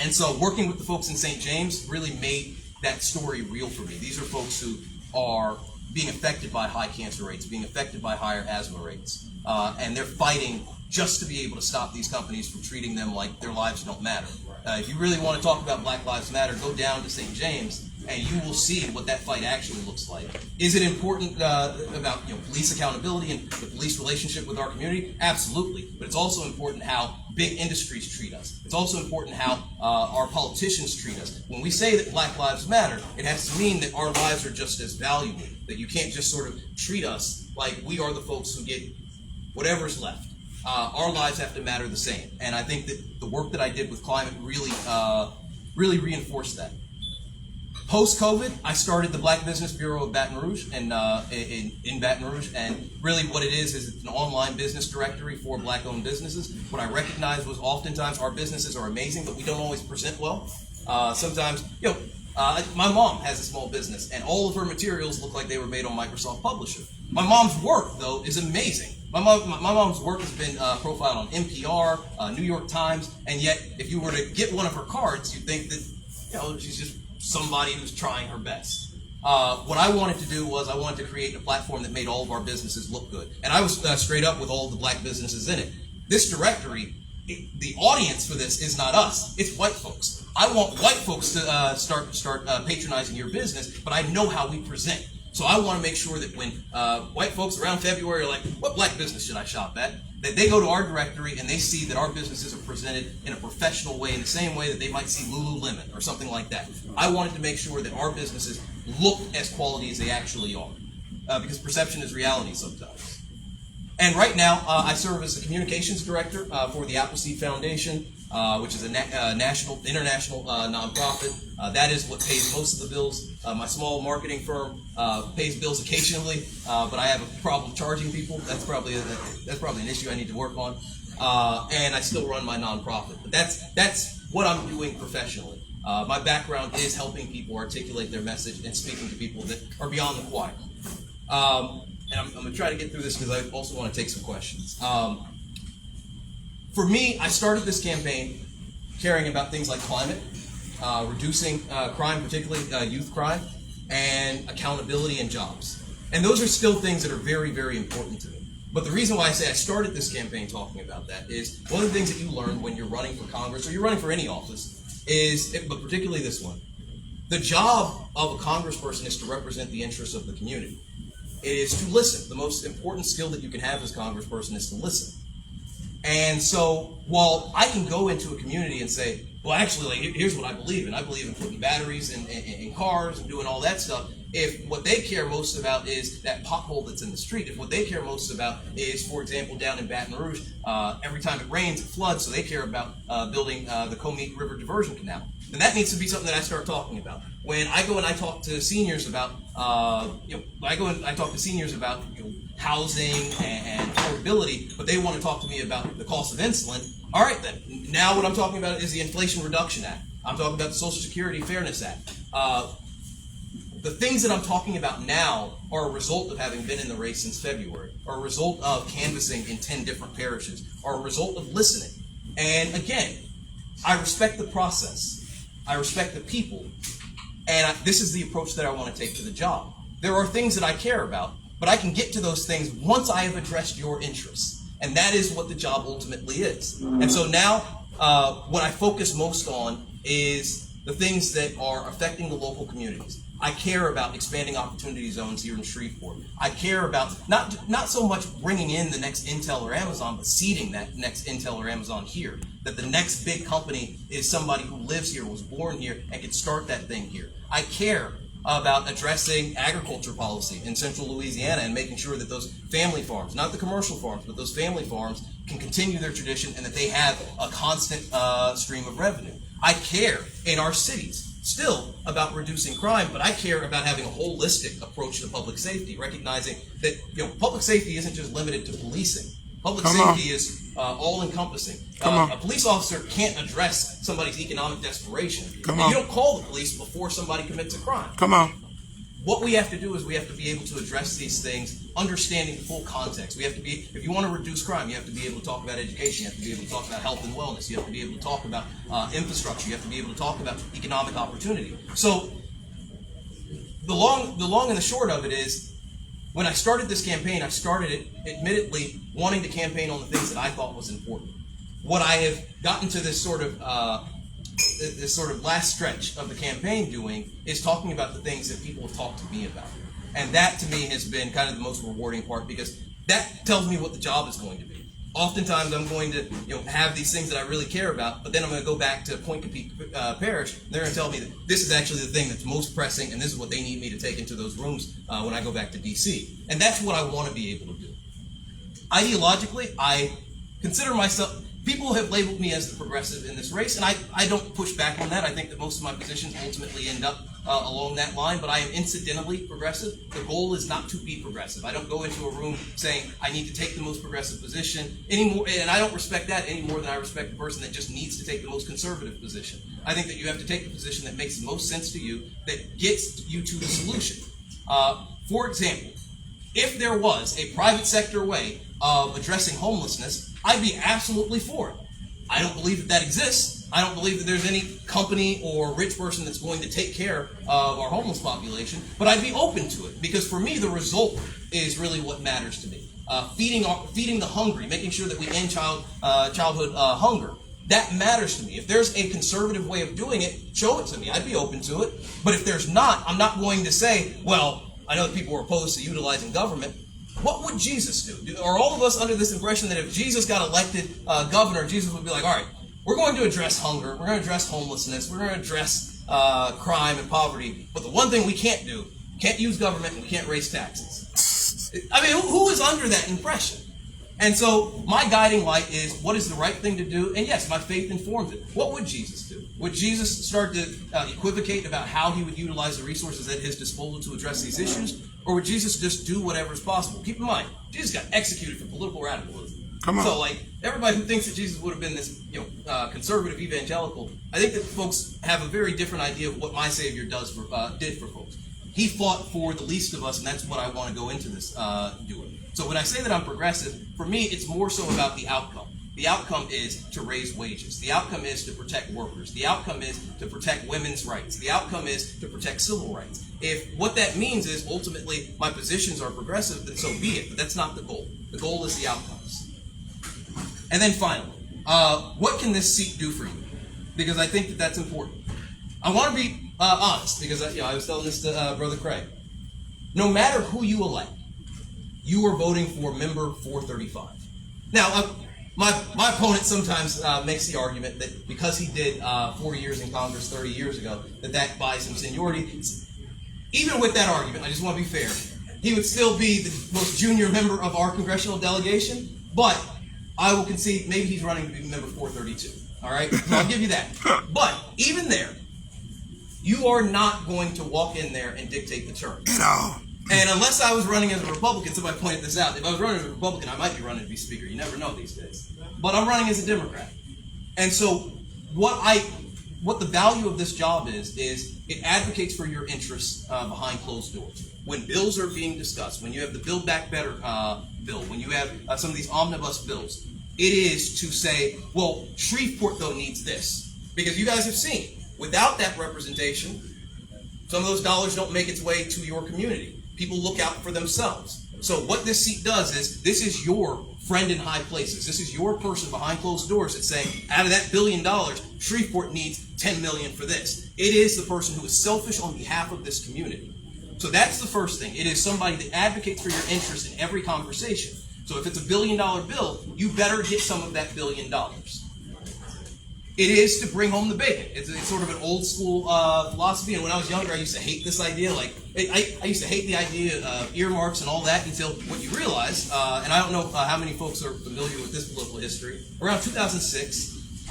And so working with the folks in St. James really made that story real for me. These are folks who are being affected by high cancer rates, being affected by higher asthma rates, and they're fighting just to be able to stop these companies from treating them like their lives don't matter. If you really want to talk about Black Lives Matter, go down to St. James and you will see what that fight actually looks like. Is it important about police accountability and the police relationship with our community? Absolutely. But it's also important how big industries treat us. It's also important how our politicians treat us. When we say that Black Lives Matter, it has to mean that our lives are just as valuable, that you can't just sort of treat us like we are the folks who get whatever's left. Our lives have to matter the same. And I think that the work that I did with climate really reinforced that. Post-COVID, I started the Black Business Bureau of Baton Rouge in Baton Rouge, and really what it is it's an online business directory for Black-owned businesses. What I recognized was oftentimes our businesses are amazing, but we don't always present well. Sometimes, my mom has a small business, and all of her materials look like they were made on Microsoft Publisher. My mom's work, though, is amazing. My mom's work has been profiled on NPR, New York Times, and yet if you were to get one of her cards, you'd think that she's just somebody who's trying her best. What I wanted to do was I wanted to create a platform that made all of our businesses look good. And I was straight up with all of the Black businesses in it. This directory, the audience for this is not us, it's white folks. I want white folks to start patronizing your business, but I know how we present. So I want to make sure that when white folks around February are like, what Black business should I shop at? That they go to our directory and they see that our businesses are presented in a professional way, in the same way that they might see Lululemon or something like that. I wanted to make sure that our businesses look as quality as they actually are, because perception is reality sometimes. And right now, I serve as the communications director for the Appleseed Foundation, which is a international nonprofit. That is what pays most of the bills. My small marketing firm pays bills occasionally, but I have a problem charging people. That's probably an issue I need to work on. And I still run my nonprofit. But that's what I'm doing professionally. My background is helping people articulate their message and speaking to people that are beyond the choir. And I'm going to try to get through this because I also want to take some questions. For me, I started this campaign caring about things like climate, reducing crime, particularly youth crime, and accountability and jobs. And those are still things that are very, very important to me. But the reason why I say I started this campaign talking about that is one of the things that you learn when you're running for Congress or you're running for any office is, but particularly this one, the job of a congressperson is to represent the interests of the community. It is to listen. The most important skill that you can have as a congressperson is to listen. And so while I can go into a community and say, well, actually, here's what I believe in. I believe in putting batteries in cars and doing all that stuff. If what they care most about is that pothole that's in the street, if what they care most about is, for example, down in Baton Rouge, every time it rains, it floods, so they care about building the Comeet River Diversion Canal, then that needs to be something that I start talking about. When I go and I talk to seniors about, housing and affordability, but they want to talk to me about the cost of insulin. All right, then. Now what I'm talking about is the Inflation Reduction Act. I'm talking about the Social Security Fairness Act. The things that I'm talking about now are a result of having been in the race since February, are a result of canvassing in 10 different parishes, are a result of listening. And again, I respect the process. I respect the people. And this is the approach that I want to take to the job. There are things that I care about, but I can get to those things once I have addressed your interests. And that is what the job ultimately is. And so now, what I focus most on is the things that are affecting the local communities. I care about expanding opportunity zones here in Shreveport. I care about not so much bringing in the next Intel or Amazon, but seeding that next Intel or Amazon here. That the next big company is somebody who lives here, was born here, and can start that thing here. I care about addressing agriculture policy in central Louisiana and making sure that those family farms, not the commercial farms, but those family farms can continue their tradition and that they have a constant stream of revenue. I care in our cities still about reducing crime, but I care about having a holistic approach to public safety, recognizing that public safety isn't just limited to policing. Public safety is all-encompassing. A police officer can't address somebody's economic desperation. You don't call the police before somebody commits a crime. What we have to do is we have to be able to address these things, understanding the full context. We have to be, if you want to reduce crime, you have to be able to talk about education. You have to be able to talk about health and wellness. You have to be able to talk about infrastructure. You have to be able to talk about economic opportunity. So the long and the short of it is, when I started this campaign, I started it admittedly wanting to campaign on the things that I thought was important. What I have gotten to this sort of last stretch of the campaign doing is talking about the things that people have talked to me about. And that to me has been kind of the most rewarding part, because that tells me what the job is going to be. Oftentimes I'm going to have these things that I really care about, but then I'm going to go back to Point Compeat Parish, and they're going to tell me that this is actually the thing that's most pressing, and this is what they need me to take into those rooms when I go back to D.C. And that's what I want to be able to do. Ideologically, I consider myself, people have labeled me as the progressive in this race, and I don't push back on that. I think that most of my positions ultimately end up along that line, but I am incidentally progressive. The goal is not to be progressive. I don't go into a room saying I need to take the most progressive position anymore, and I don't respect that any more than I respect the person that just needs to take the most conservative position. I think that you have to take the position that makes the most sense to you, that gets you to the solution. For example, if there was a private sector way of addressing homelessness, I'd be absolutely for it. I don't believe that exists. I don't believe that there's any company or rich person that's going to take care of our homeless population, but I'd be open to it, because for me, the result is really what matters to me. Feeding the hungry, making sure that we end childhood hunger. That matters to me. If there's a conservative way of doing it, show it to me. I'd be open to it. But if there's not, I'm not going to say, well, I know that people are opposed to utilizing government. What would Jesus do? Are all of us under this impression that if Jesus got elected governor, Jesus would be like, all right, we're going to address hunger, we're going to address homelessness, we're going to address crime and poverty, but the one thing we can't do, can't use government and we can't raise taxes. I mean, who is under that impression? And so my guiding light is, what is the right thing to do? And yes, my faith informs it. What would Jesus do? Would Jesus start to equivocate about how he would utilize the resources at his disposal to address these issues? Or would Jesus just do whatever is possible? Keep in mind, Jesus got executed for political radicalism. So, like, everybody who thinks that Jesus would have been this, conservative evangelical, I think that folks have a very different idea of what my Savior did for folks. He fought for the least of us, and that's what I want to go into this doing. So when I say that I'm progressive, for me, it's more so about the outcome. The outcome is to raise wages. The outcome is to protect workers. The outcome is to protect women's rights. The outcome is to protect civil rights. If what that means is ultimately my positions are progressive, then so be it. But that's not the goal. The goal is the outcomes. And then finally, what can this seat do for you? Because I think that that's important. I want to be honest, because I was telling this to Brother Craig. No matter who you elect, you are voting for member 435. Now, my opponent sometimes makes the argument that because he did 4 years in Congress 30 years ago, that buys him seniority. Even with that argument, I just want to be fair, he would still be the most junior member of our congressional delegation, but I will concede maybe he's running to be member 432. All right? So I'll give you that. But even there, you are not going to walk in there and dictate the terms. And unless I was running as a Republican, somebody pointed this out. If I was running as a Republican, I might be running to be Speaker. You never know these days. But I'm running as a Democrat. And so what the value of this job is it advocates for your interests behind closed doors. When bills are being discussed, when you have the Build Back Better bill, when you have some of these omnibus bills, it is to say, well, Shreveport, though, needs this. Because you guys have seen, without that representation, some of those dollars don't make its way to your community. People look out for themselves. So what this seat does is, this is your friend in high places. This is your person behind closed doors that's saying, out of that $1 billion, Shreveport needs $10 million for this. It is the person who is selfish on behalf of this community. So that's the first thing. It is somebody that advocates for your interest in every conversation. So if it's a $1 billion bill, you better get some of that $1 billion. It is to bring home the bacon. It's sort of an old school philosophy. And when I was younger, I used to hate this idea. Like I used to hate the idea of earmarks and all that until what you realize, and I don't know how many folks are familiar with this political history. Around 2006,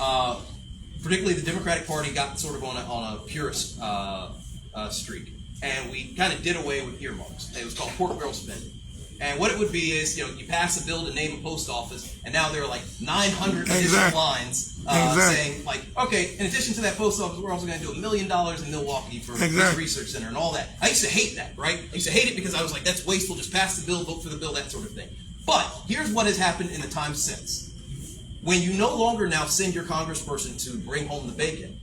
particularly the Democratic Party got sort of on a purist streak, and we kind of did away with earmarks. It was called pork barrel spending. And what it would be is, you pass a bill to name a post office, and now there are like 900 additional lines saying, like, okay, in addition to that post office, we're also going to do $1 million in Milwaukee for this research center and all that. I used to hate that, right? I used to hate it because I was like, that's wasteful. Just pass the bill, vote for the bill, that sort of thing. But here's what has happened in the time since. When you no longer now send your congressperson to bring home the bacon,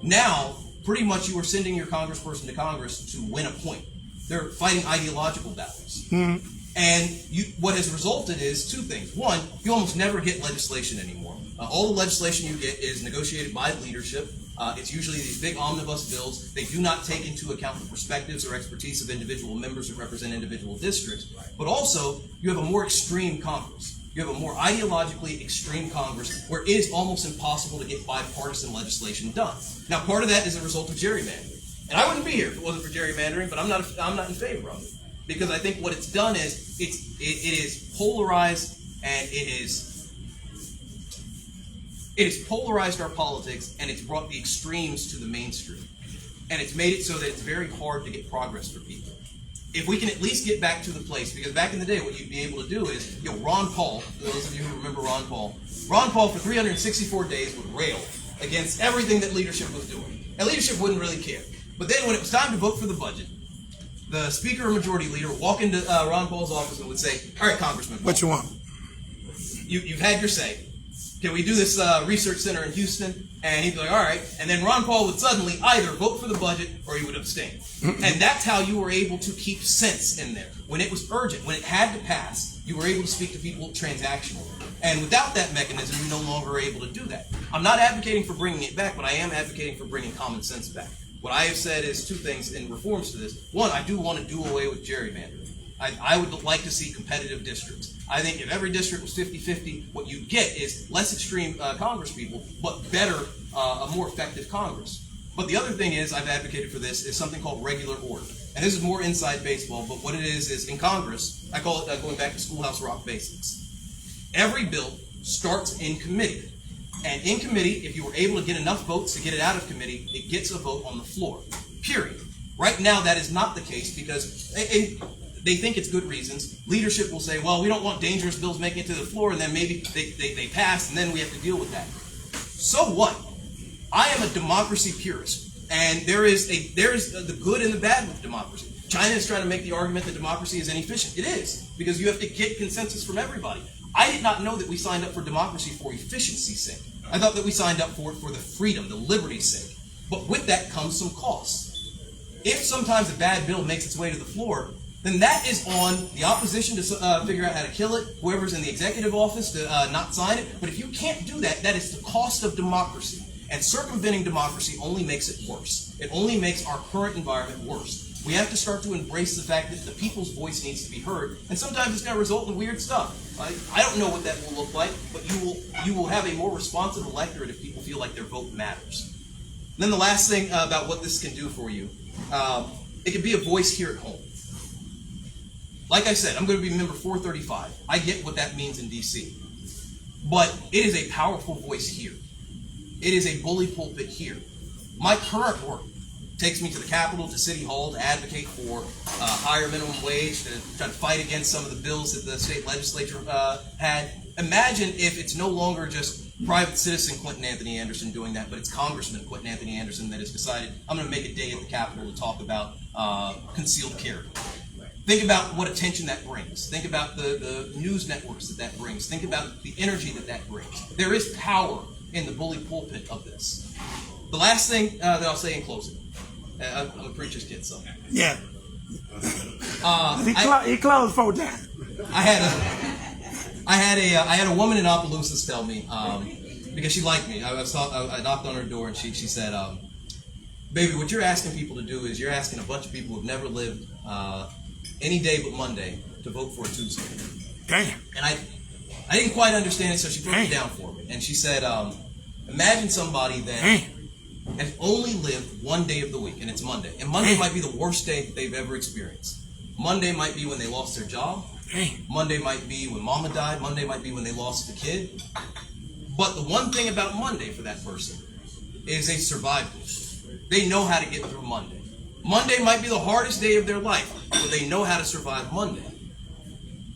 now pretty much you are sending your congressperson to Congress to win a point. They're fighting ideological battles. And what has resulted is two things. One, you almost never get legislation anymore. All the legislation you get is negotiated by leadership. It's usually these big omnibus bills. They do not take into account the perspectives or expertise of individual members that represent individual districts. But also, you have a more extreme Congress. You have a more ideologically extreme Congress where it is almost impossible to get bipartisan legislation done. Now, part of that is a result of gerrymandering. And I wouldn't be here if it wasn't for gerrymandering, but I'm not in favor of it. Because I think what it's done is it is polarized, and it has polarized our politics, and it's brought the extremes to the mainstream. And it's made it so that it's very hard to get progress for people. If we can at least get back to the place, because back in the day, what you'd be able to do is, Ron Paul, those of you who remember Ron Paul for 364 days would rail against everything that leadership was doing. And leadership wouldn't really care. But then when it was time to vote for the budget, the Speaker or Majority Leader would walk into Ron Paul's office and would say, all right, Congressman Paul, What you want? You've had your say. Can we do this research center in Houston? And he'd be like, all right. And then Ron Paul would suddenly either vote for the budget or he would abstain. And that's how you were able to keep sense in there. When it was urgent, when it had to pass, you were able to speak to people transactionally. And without that mechanism, you no longer are able to do that. I'm not advocating for bringing it back, but I am advocating for bringing common sense back. What I have said is two things in reforms to this. One, I do want to do away with gerrymandering. I would like to see competitive districts. I think if every district was 50-50, what you get is less extreme Congress people, but better, a more effective Congress. But the other thing is, I've advocated for this, is something called regular order. And this is more inside baseball, but what it is in Congress, I call it, going back to Schoolhouse Rock basics. Every bill starts in committee. And in committee, if you were able to get enough votes to get it out of committee, it gets a vote on the floor, period. Right now, that is not the case because they think it's good reasons. Leadership will say, well, we don't want dangerous bills making it to the floor, and then maybe they pass, and then we have to deal with that. So what? I am a democracy purist, and there is the good and the bad with democracy. China is trying to make the argument that democracy is inefficient. It is, because you have to get consensus from everybody. I did not know that we signed up for democracy for efficiency's sake. I thought that we signed up for it for the freedom, the liberty's sake. But with that comes some costs. If sometimes a bad bill makes its way to the floor, then that is on the opposition to figure out how to kill it, whoever's in the executive office to not sign it. But if you can't do that, that is the cost of democracy. And circumventing democracy only makes it worse. It only makes our current environment worse. We have to start to embrace the fact that the people's voice needs to be heard, and sometimes it's going to result in weird stuff. I don't know what that will look like, but you will have a more responsive electorate if people feel like their vote matters. And then the last thing about what this can do for you, it can be a voice here at home. Like I said, I'm going to be member 435. I get what that means in D.C. But it is a powerful voice here. It is a bully pulpit here. My current work takes me to the Capitol, to City Hall, to advocate for higher minimum wage, to try to fight against some of the bills that the state legislature had. Imagine if it's no longer just private citizen Clinton Anthony Anderson doing that, but it's Congressman Clinton Anthony Anderson that has decided, I'm going to make a day at the Capitol to talk about concealed carry. Think about what attention that brings. Think about the news networks that brings. Think about the energy that brings. There is power in the bully pulpit of this. The last thing that I'll say in closing, I'm a preacher's kid, so. Yeah. He closed 4 times. I I had a woman in Opelousas tell me, because she liked me. I knocked on her door and she said, baby, what you're asking people to do is you're asking a bunch of people who've never lived any day but Monday to vote for a Tuesday. Damn. And I didn't quite understand it, so she broke it down for me. And she said, imagine somebody that has only lived one day of the week, and it's Monday. And Monday might be the worst day they've ever experienced. Monday might be when they lost their job. Monday might be when mama died. Monday might be when they lost a kid. But the one thing about Monday for that person is they survived it. They know how to get through Monday. Monday might be the hardest day of their life, but they know how to survive Monday.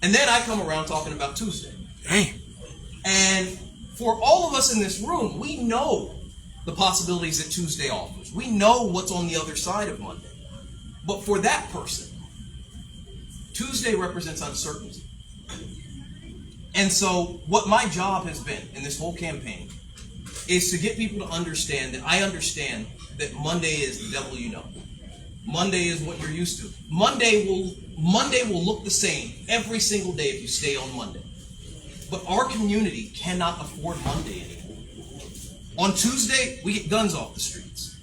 And then I come around talking about Tuesday. And for all of us in this room, we know the possibilities that Tuesday offers. We know what's on the other side of Monday. But for that person, Tuesday represents uncertainty. And so what my job has been in this whole campaign is to get people to understand that I understand that Monday is the devil you know. Monday is what you're used to. Monday will look the same every single day if you stay on Monday. But our community cannot afford Monday anymore. On Tuesday, we get guns off the streets.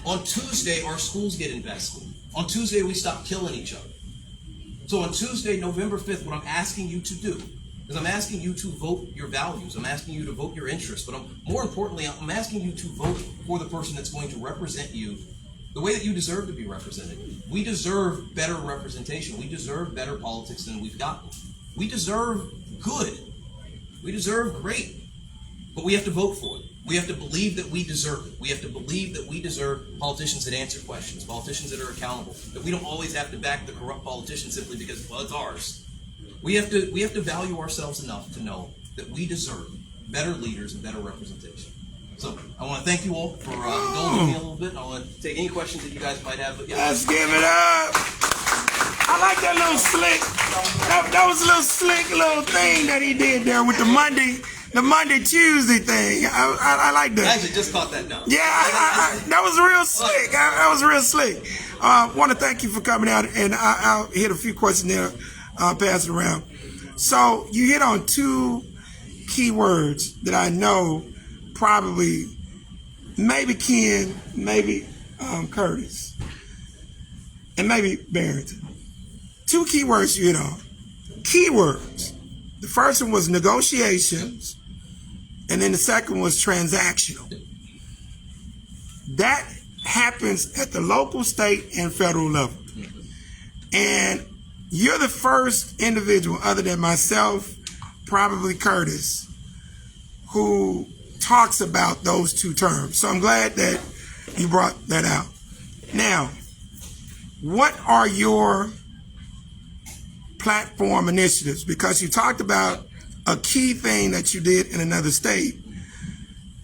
On Tuesday, our schools get invested. On Tuesday, we stop killing each other. So on Tuesday, November 5th, what I'm asking you to do is I'm asking you to vote your values. I'm asking you to vote your interests. But more importantly, I'm asking you to vote for the person that's going to represent you the way that you deserve to be represented. We deserve better representation. We deserve better politics than we've gotten. We deserve good. We deserve great. But we have to vote for it. We have to believe that we deserve it. We have to believe that we deserve politicians that answer questions, politicians that are accountable, that we don't always have to back the corrupt politician simply because, well, it's ours. We have to value ourselves enough to know that we deserve better leaders and better representation. So I want to thank you all for indulging me a little bit. I want to take any questions that you guys might have. But yeah. Let's give it up. I like that little slick. That was a little slick little thing that he did there with the Monday Tuesday thing. I like that. I actually just caught that now. Yeah, that was real slick. That was real slick. I want to thank you for coming out, and I'll hit a few questions there. Pass it around. So you hit on two key words that I know probably maybe Ken, maybe Curtis, and maybe Barrington. Two key words you hit on. Keywords. The first one was negotiations, and then the second was transactional. That happens at the local, state, and federal level. And you're the first individual, other than myself, probably Curtis, who talks about those two terms. So I'm glad that you brought that out. Now, what are your platform initiatives? Because you talked about a key thing that you did in another state.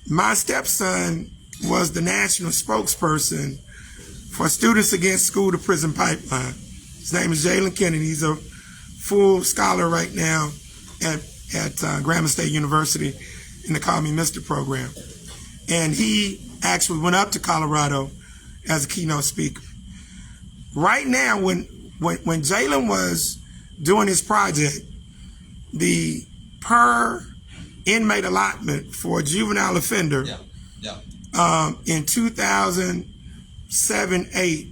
My stepson was the national spokesperson for Students Against School to Prison Pipeline. His name is Jalen Kennedy. He's a full scholar right now at Grambling State University in the Call Me Mr. program. And he actually went up to Colorado as a keynote speaker. Right now, when Jalen was doing his project, the per inmate allotment for a juvenile offender in 2007-8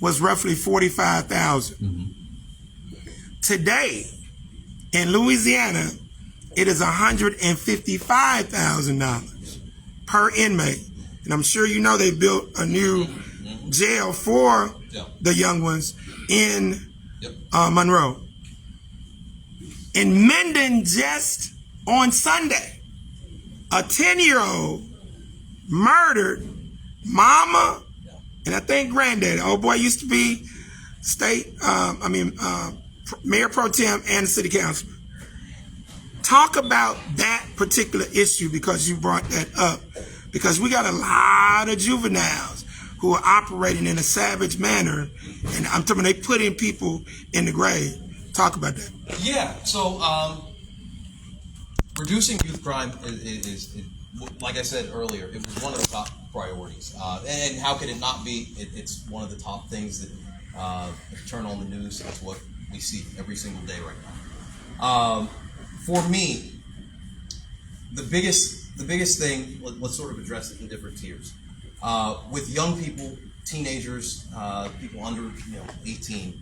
was roughly $45,000. Today, in Louisiana, it is $155,000 per inmate. And I'm sure you know they built a new jail for the young ones in Monroe. In Mendon, just on Sunday, a 10-year-old murdered mama and I think granddaddy. Old boy used to be mayor pro tem and city councilman. Talk about that particular issue, because you brought that up. Because we got a lot of juveniles who are operating in a savage manner, and I'm talking, they putting people in the grave. Talk about that. Yeah. So reducing youth crime is, like I said earlier, it was one of the top priorities. And how could it not be? It's one of the top things that, if you turn on the news, that's what we see every single day right now. For me, the biggest thing, let's sort of address it in different tiers. With young people, teenagers, people under 18,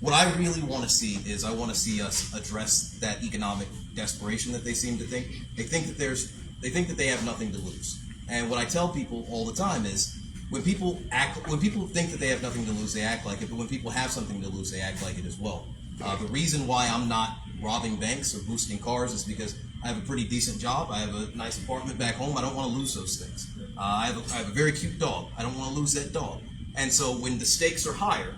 what I really want to see is I want to see us address that economic desperation that they seem to think. They think that they have nothing to lose. And what I tell people all the time is when people think that they have nothing to lose, they act like it. But when people have something to lose, they act like it as well. The reason why I'm not robbing banks or boosting cars is because I have a pretty decent job. I have a nice apartment back home. I don't want to lose those things. I have a very cute dog. I don't want to lose that dog. And so when the stakes are higher,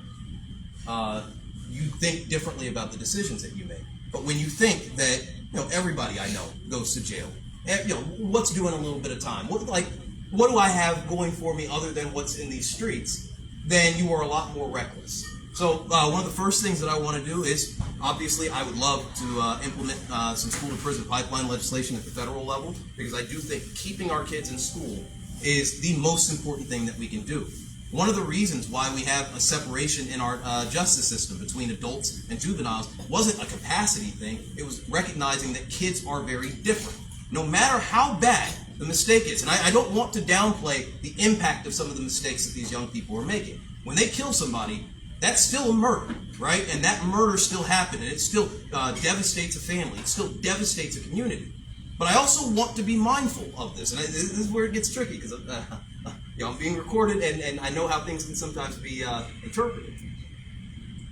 you think differently about the decisions that you make. But when you think that everybody I know goes to jail, and, what's doing a little bit of time? What do I have going for me other than what's in these streets? Then you are a lot more reckless. So one of the first things that I want to do is, obviously, I would love to implement some school-to-prison pipeline legislation at the federal level, because I do think keeping our kids in school is the most important thing that we can do. One of the reasons why we have a separation in our justice system between adults and juveniles wasn't a capacity thing. It was recognizing that kids are very different. No matter how bad the mistake is, and I don't want to downplay the impact of some of the mistakes that these young people are making. When they kill somebody, that's still a murder, right? And that murder still happened, and it still devastates a family. It still devastates a community. But I also want to be mindful of this, and this is where it gets tricky, because I'm being recorded, and I know how things can sometimes be interpreted.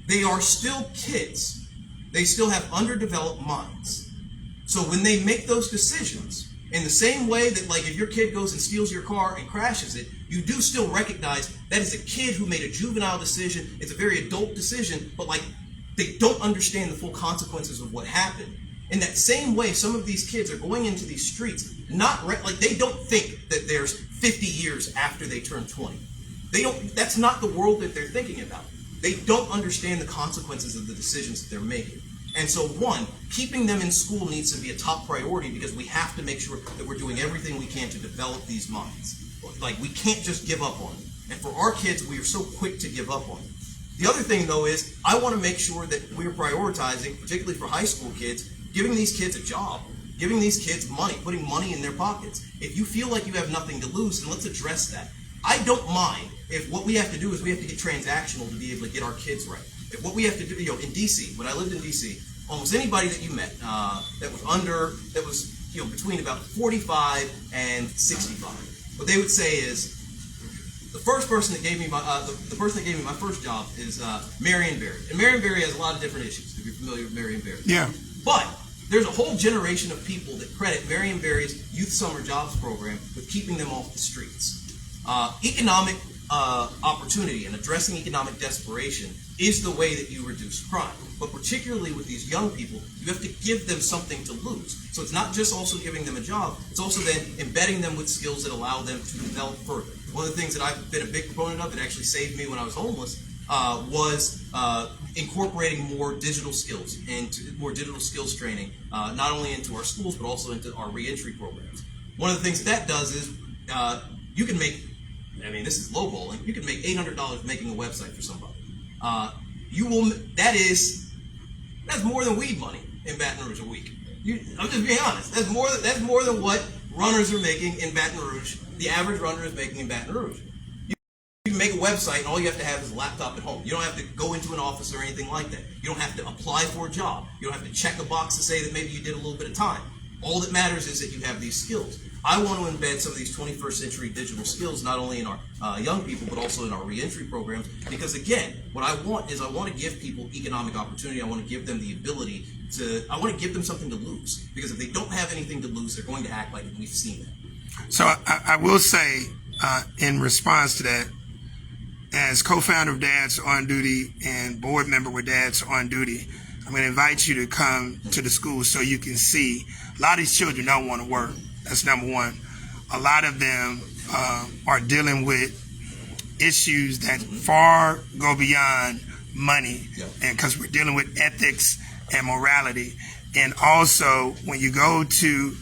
They are still kids. They still have underdeveloped minds. So when they make those decisions, in the same way that, like, if your kid goes and steals your car and crashes it, you do still recognize that is a kid who made a juvenile decision. It's a very adult decision, but, like, they don't understand the full consequences of what happened. In that same way, some of these kids are going into these streets, they don't think that there's 50 years after they turn 20. That's not the world that they're thinking about. They don't understand the consequences of the decisions that they're making. And so, one, keeping them in school needs to be a top priority, because we have to make sure that we're doing everything we can to develop these minds. Like, we can't just give up on them. And for our kids, we are so quick to give up on them. The other thing, though, is I want to make sure that we're prioritizing, particularly for high school kids, giving these kids a job, giving these kids money, putting money in their pockets. If you feel like you have nothing to lose, then let's address that. I don't mind if what we have to do is we have to get transactional to be able to get our kids right. If what we have to do, in DC, when I lived in DC, almost anybody that you met that was between about 45 and 65, what they would say is, the person that gave me my first job is Marion Barry. And Marion Barry has a lot of different issues, if you're familiar with Marion Barry. Yeah. But there's a whole generation of people that credit Marion Barry's Youth Summer Jobs Program with keeping them off the streets. Economic opportunity and addressing economic desperation is the way that you reduce crime. But particularly with these young people, you have to give them something to lose. So it's not just also giving them a job, it's also then embedding them with skills that allow them to develop further. One of the things that I've been a big proponent of that actually saved me when I was homeless was incorporating more digital skills and more digital skills training, not only into our schools, but also into our reentry programs. One of the things that does is you can make, this is lowballing, you can make $800 making a website for somebody. That's more than weed money in Baton Rouge a week. I'm just being honest. That's more than what runners are making in Baton Rouge. The average runner is making in Baton Rouge. You can make a website, and all you have to have is a laptop at home. You don't have to go into an office or anything like that. You don't have to apply for a job. You don't have to check a box to say that maybe you did a little bit of time. All that matters is that you have these skills. I want to embed some of these 21st century digital skills not only in our young people, but also in our reentry programs. Because again, what I want to give people economic opportunity. I want to give them the ability I want to give them something to lose. Because if they don't have anything to lose, they're going to act like we've seen it. So I will say, in response to that, as co-founder of Dads on Duty and board member with Dads on Duty, I'm going to invite you to come to the school so you can see. A lot of these children don't want to work. That's number one. A lot of them are dealing with issues that far go beyond money, and because we're dealing with ethics and morality. And also, when you go to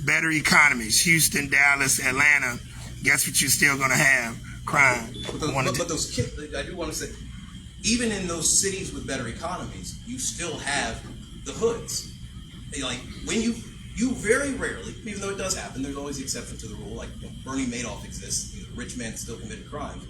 better economies, Houston, Dallas, Atlanta, guess what you're still going to have? Crime. But those kids, I do want to say, even in those cities with better economies, you still have the hoods. like when you very rarely, even though it does happen, there's always the exception to the rule. Like Bernie Madoff exists, the rich man still committed crimes.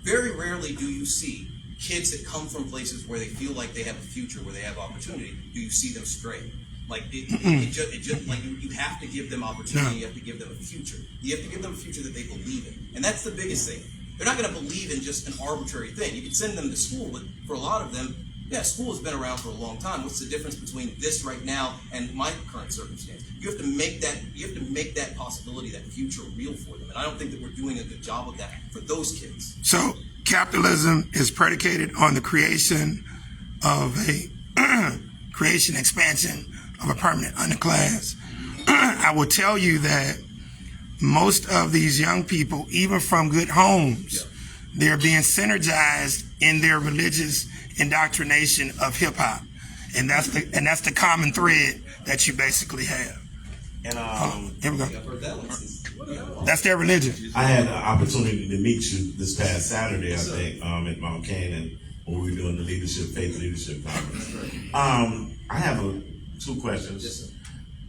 Very rarely do you see kids that come from places where they feel like they have a future, where they have opportunity. Do you see them stray? Like it just like you have to give them opportunity. You have to give them a future. You have to give them a future that they believe in, and that's the biggest thing. They're not going to believe in just an arbitrary thing. You can send them to school, but for a lot of them, yeah, school has been around for a long time. What's the difference between this right now and my current circumstance? You have to make that. You have to make that possibility, that future, real for them. And I don't think that we're doing a good job of that for those kids. So capitalism is predicated on the creation of a expansion of a permanent underclass. I will tell you that most of these young people, even from good homes, they're being synergized in their religious indoctrination of hip hop, and that's the common thread that you basically have. And Here we go. That's their religion. I had the opportunity to meet you this past Saturday, I think, at Mount Canaan when we were doing the faith leadership conference. I have two questions. Yes, sir.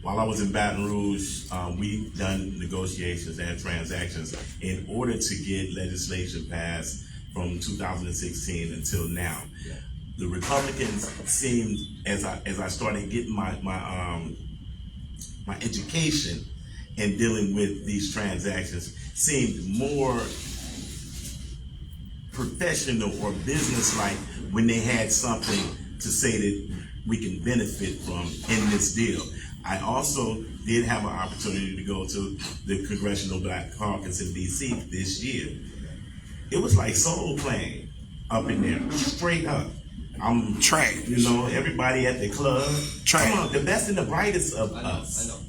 While I was in Baton Rouge, we done negotiations and transactions in order to get legislation passed from 2016 until now. Yeah. The Republicans seemed, as I started getting my education and dealing with these transactions, seemed more professional or business-like when they had something to say that we can benefit from in this deal. I also did have an opportunity to go to the Congressional Black Caucus in DC this year. It was like soul playing up in there, straight up. I'm Trash. You know, everybody at the club. Trash. Come on, the best and the brightest of us. I know.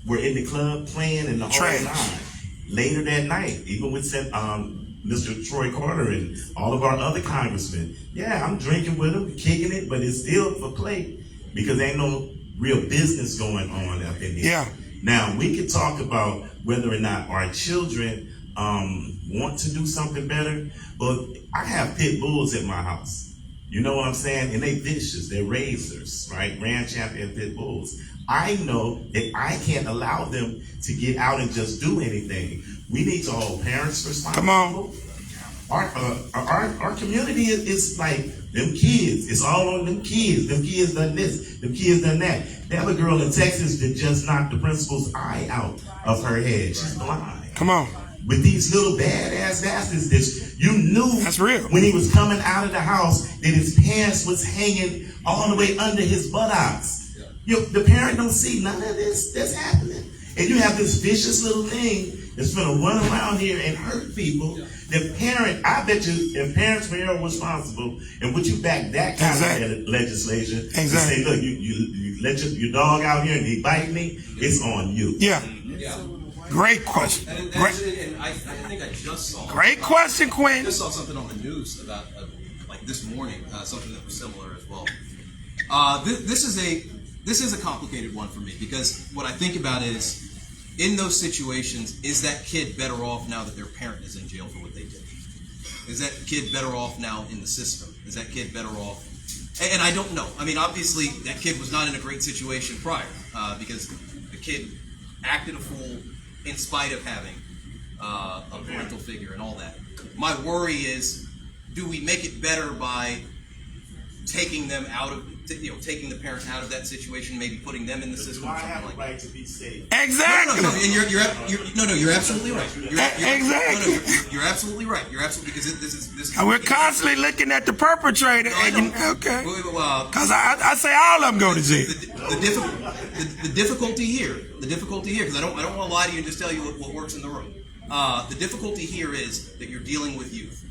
Were in the club playing in the whole Trash. nine. Later that night, even with Mr. Troy Carter and all of our other congressmen. Yeah, I'm drinking with them, kicking it, but it's still for play because there ain't no real business going on up in there. Yeah. Now, we could talk about whether or not our children want to do something better, but I have pit bulls at my house. You know what I'm saying? And they vicious, they're razors, right? Grand Champion pit bulls. I know that I can't allow them to get out and just do anything. We need to hold parents responsible. Come on. Our community is like them kids. It's all on them kids. Them kids done this. Them kids done that. They have a girl in Texas that just knocked the principal's eye out of her head. She's blind. Come on. With these little badass bastards that you knew That's real. when he was coming out of the house that his pants was hanging all the way under his buttocks. The parent don't see none of this that's happening. And you have this vicious little thing that's going to run around here and hurt people. The parent, I bet you, if parents were responsible, and would you back that kind of legislation and say, look, you let your dog out here and he bite me, it's on you. Yeah. Great question. And I think I just saw. Great question, Quinn. I just saw something on the news about like this morning, something that was similar as well. This is a complicated one for me because what I think about is, in those situations, is that kid better off now that their parent is in jail for what they did? Is that kid better off now in the system? Is that kid better off? And I don't know. I mean, obviously, that kid was not in a great situation prior because the kid acted a fool in spite of having a parental figure and all that. My worry is, do we make it better by taking them out of, taking the parent out of that situation, maybe putting them in the system? Do I or something have like a right that? to be safe? Exactly. No, and you're absolutely right. Exactly. You're absolutely right. You're absolutely, because this. And we're constantly looking at the perpetrator. No, I know. Okay. Because I say all of them go to jail. the difficulty here, because I don't want to lie to you and just tell you what works in the room. The difficulty here is that you're dealing with youth.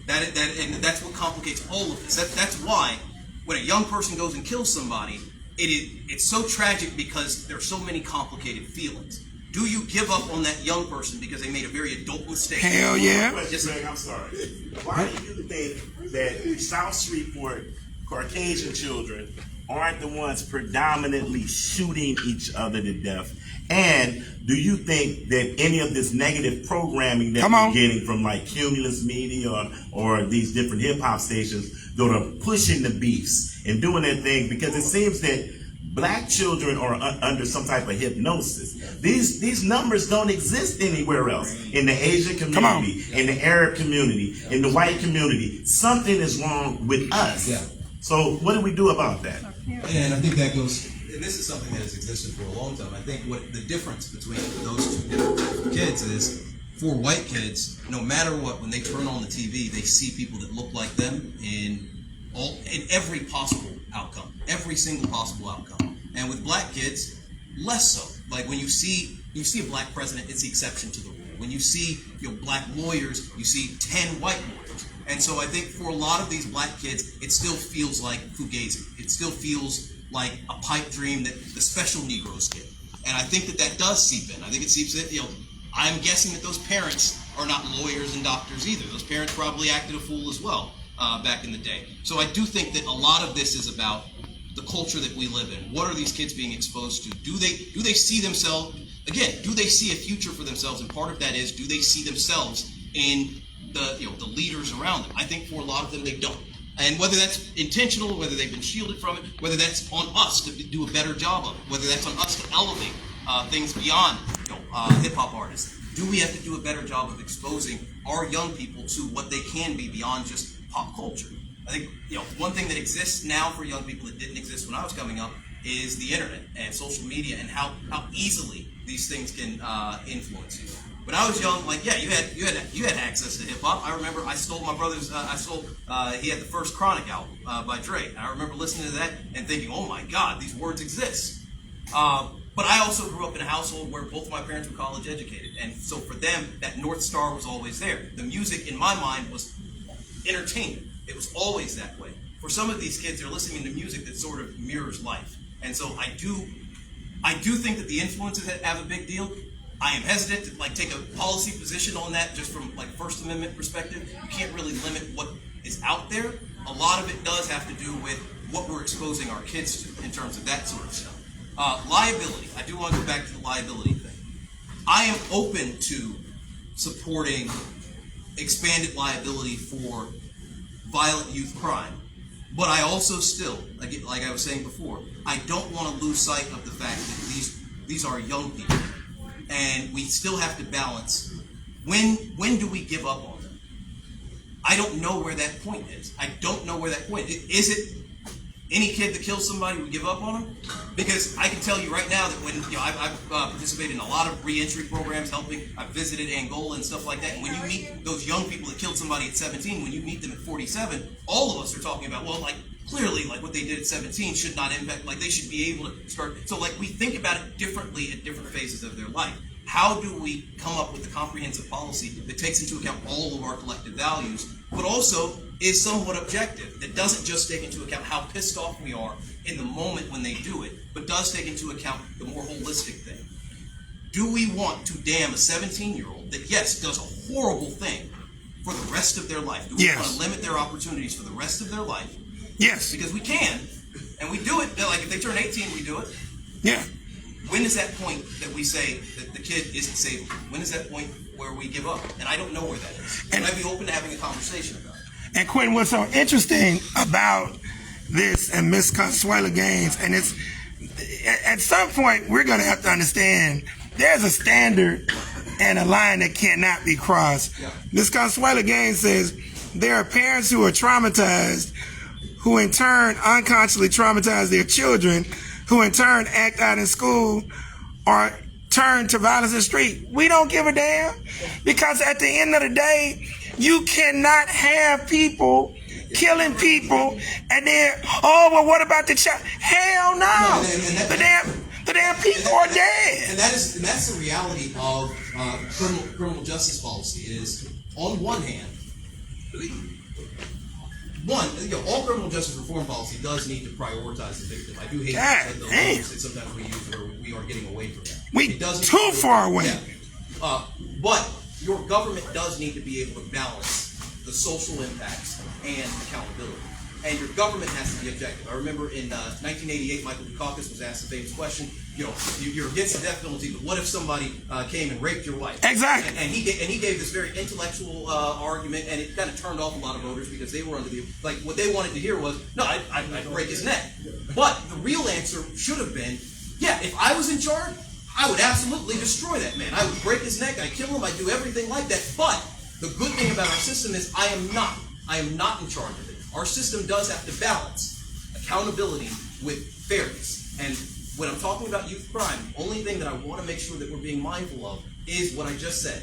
And that's what complicates all of this. That's why when a young person goes and kills somebody, it's so tragic because there are so many complicated feelings. Do you give up on that young person because they made a very adult mistake? Hell yeah. Greg, I'm sorry. Why do you think that South Shreveport Caucasian children aren't the ones predominantly shooting each other to death? And do you think that any of this negative programming that we're getting from like Cumulus Media or these different hip hop stations that are pushing the beefs and doing their thing, because it seems that Black children are under some type of hypnosis. These numbers don't exist anywhere else. In the Asian community, in the Arab community, in the white community, something is wrong with us. Yeah. So what do we do about that? And I think that goes, and this is something that has existed for a long time. I think what the difference between those two different types of kids is, for white kids, no matter what, when they turn on the TV, they see people that look like them in every possible outcome, every single possible outcome. And with black kids, less so. Like when you see a black president, it's the exception to the rule. When you see black lawyers, you see 10 white lawyers. And so I think for a lot of these black kids, it still feels like fugazi. It still feels like a pipe dream that the special Negroes get. And I think that does seep in. I think it seeps in. I'm guessing that those parents are not lawyers and doctors either. Those parents probably acted a fool as well back in the day. So I do think that a lot of this is about the culture that we live in. What are these kids being exposed to? Do they see themselves, again, do they see a future for themselves? And part of that is, do they see themselves in the leaders around them? I think for a lot of them, they don't. And whether that's intentional, whether they've been shielded from it, whether that's on us to do a better job of it, whether that's on us to elevate things beyond hip-hop artists. Do we have to do a better job of exposing our young people to what they can be beyond just pop culture? I think one thing that exists now for young people that didn't exist when I was coming up is the internet and social media, and how easily these things can influence you. When I was young, you had access to hip hop. I remember I stole my brother's. He had the first Chronic album by Dre. And I remember listening to that and thinking, "Oh my God, these words exist." But I also grew up in a household where both my parents were college educated, and so for them, that North Star was always there. The music, in my mind, was entertainment. It was always that way. For some of these kids, they're listening to music that sort of mirrors life, and so I do think that the influences have a big deal. I am hesitant to take a policy position on that, just from First Amendment perspective. You can't really limit what is out there. A lot of it does have to do with what we're exposing our kids to in terms of that sort of stuff. Liability. I do want to go back to the liability thing. I am open to supporting expanded liability for violent youth crime, but I also still, like I was saying before, I don't want to lose sight of the fact that these are young people, and we still have to balance when do we give up on them? I don't know where that point is. I don't know where that point is. Is it any kid that kills somebody, we give up on them? Because I can tell you right now that when I've participated in a lot of re-entry programs, I've visited Angola and stuff like that, and when you meet those young people that killed somebody at 17, when you meet them at 47, all of us are talking about, clearly, what they did at 17 should not impact, they should be able to start. So, we think about it differently at different phases of their life. How do we come up with a comprehensive policy that takes into account all of our collective values, but also is somewhat objective, that doesn't just take into account how pissed off we are in the moment when they do it, but does take into account the more holistic thing? Do we want to damn a 17-year-old that, yes, does a horrible thing for the rest of their life? Do we want to limit their opportunities for the rest of their life? Yes. Because we can, and we do it. If they turn 18, we do it. Yeah. When is that point that we say that the kid isn't savable? When is that point where we give up? And I don't know where that is. And I'd be open to having a conversation about it. And Quentin, what's so interesting about this and Miss Consuela Gaines, and it's at some point we're going to have to understand there's a standard and a line that cannot be crossed. Yeah. Miss Consuela Gaines says there are parents who are traumatized, who in turn unconsciously traumatize their children, who in turn act out in school or turn to violence in the street. We don't give a damn, because at the end of the day, you cannot have people killing people and then, what about the child? Hell no. The damn people are dead. And that's the reality of criminal justice policy. Is on one hand, all criminal justice reform policy does need to prioritize the victim. I do hate the language that sometimes we use where we are getting away from that. We too far away. Yeah. But your government does need to be able to balance the social impacts and accountability. and your government has to be objective. I remember in 1988, Michael Dukakis was asked the famous question, you're against the death penalty, but what if somebody came and raped your wife? Exactly. And he gave this very intellectual argument, and it kind of turned off a lot of voters because they were under the, like, what they wanted to hear was, no, I'd break his neck. But the real answer should have been, yeah, if I was in charge, I would absolutely destroy that man. I would break his neck, I'd kill him, I'd do everything like that. But the good thing about our system is I am not in charge of it. Our system does have to balance accountability with fairness. And when I'm talking about youth crime, the only thing that I want to make sure that we're being mindful of is what I just said.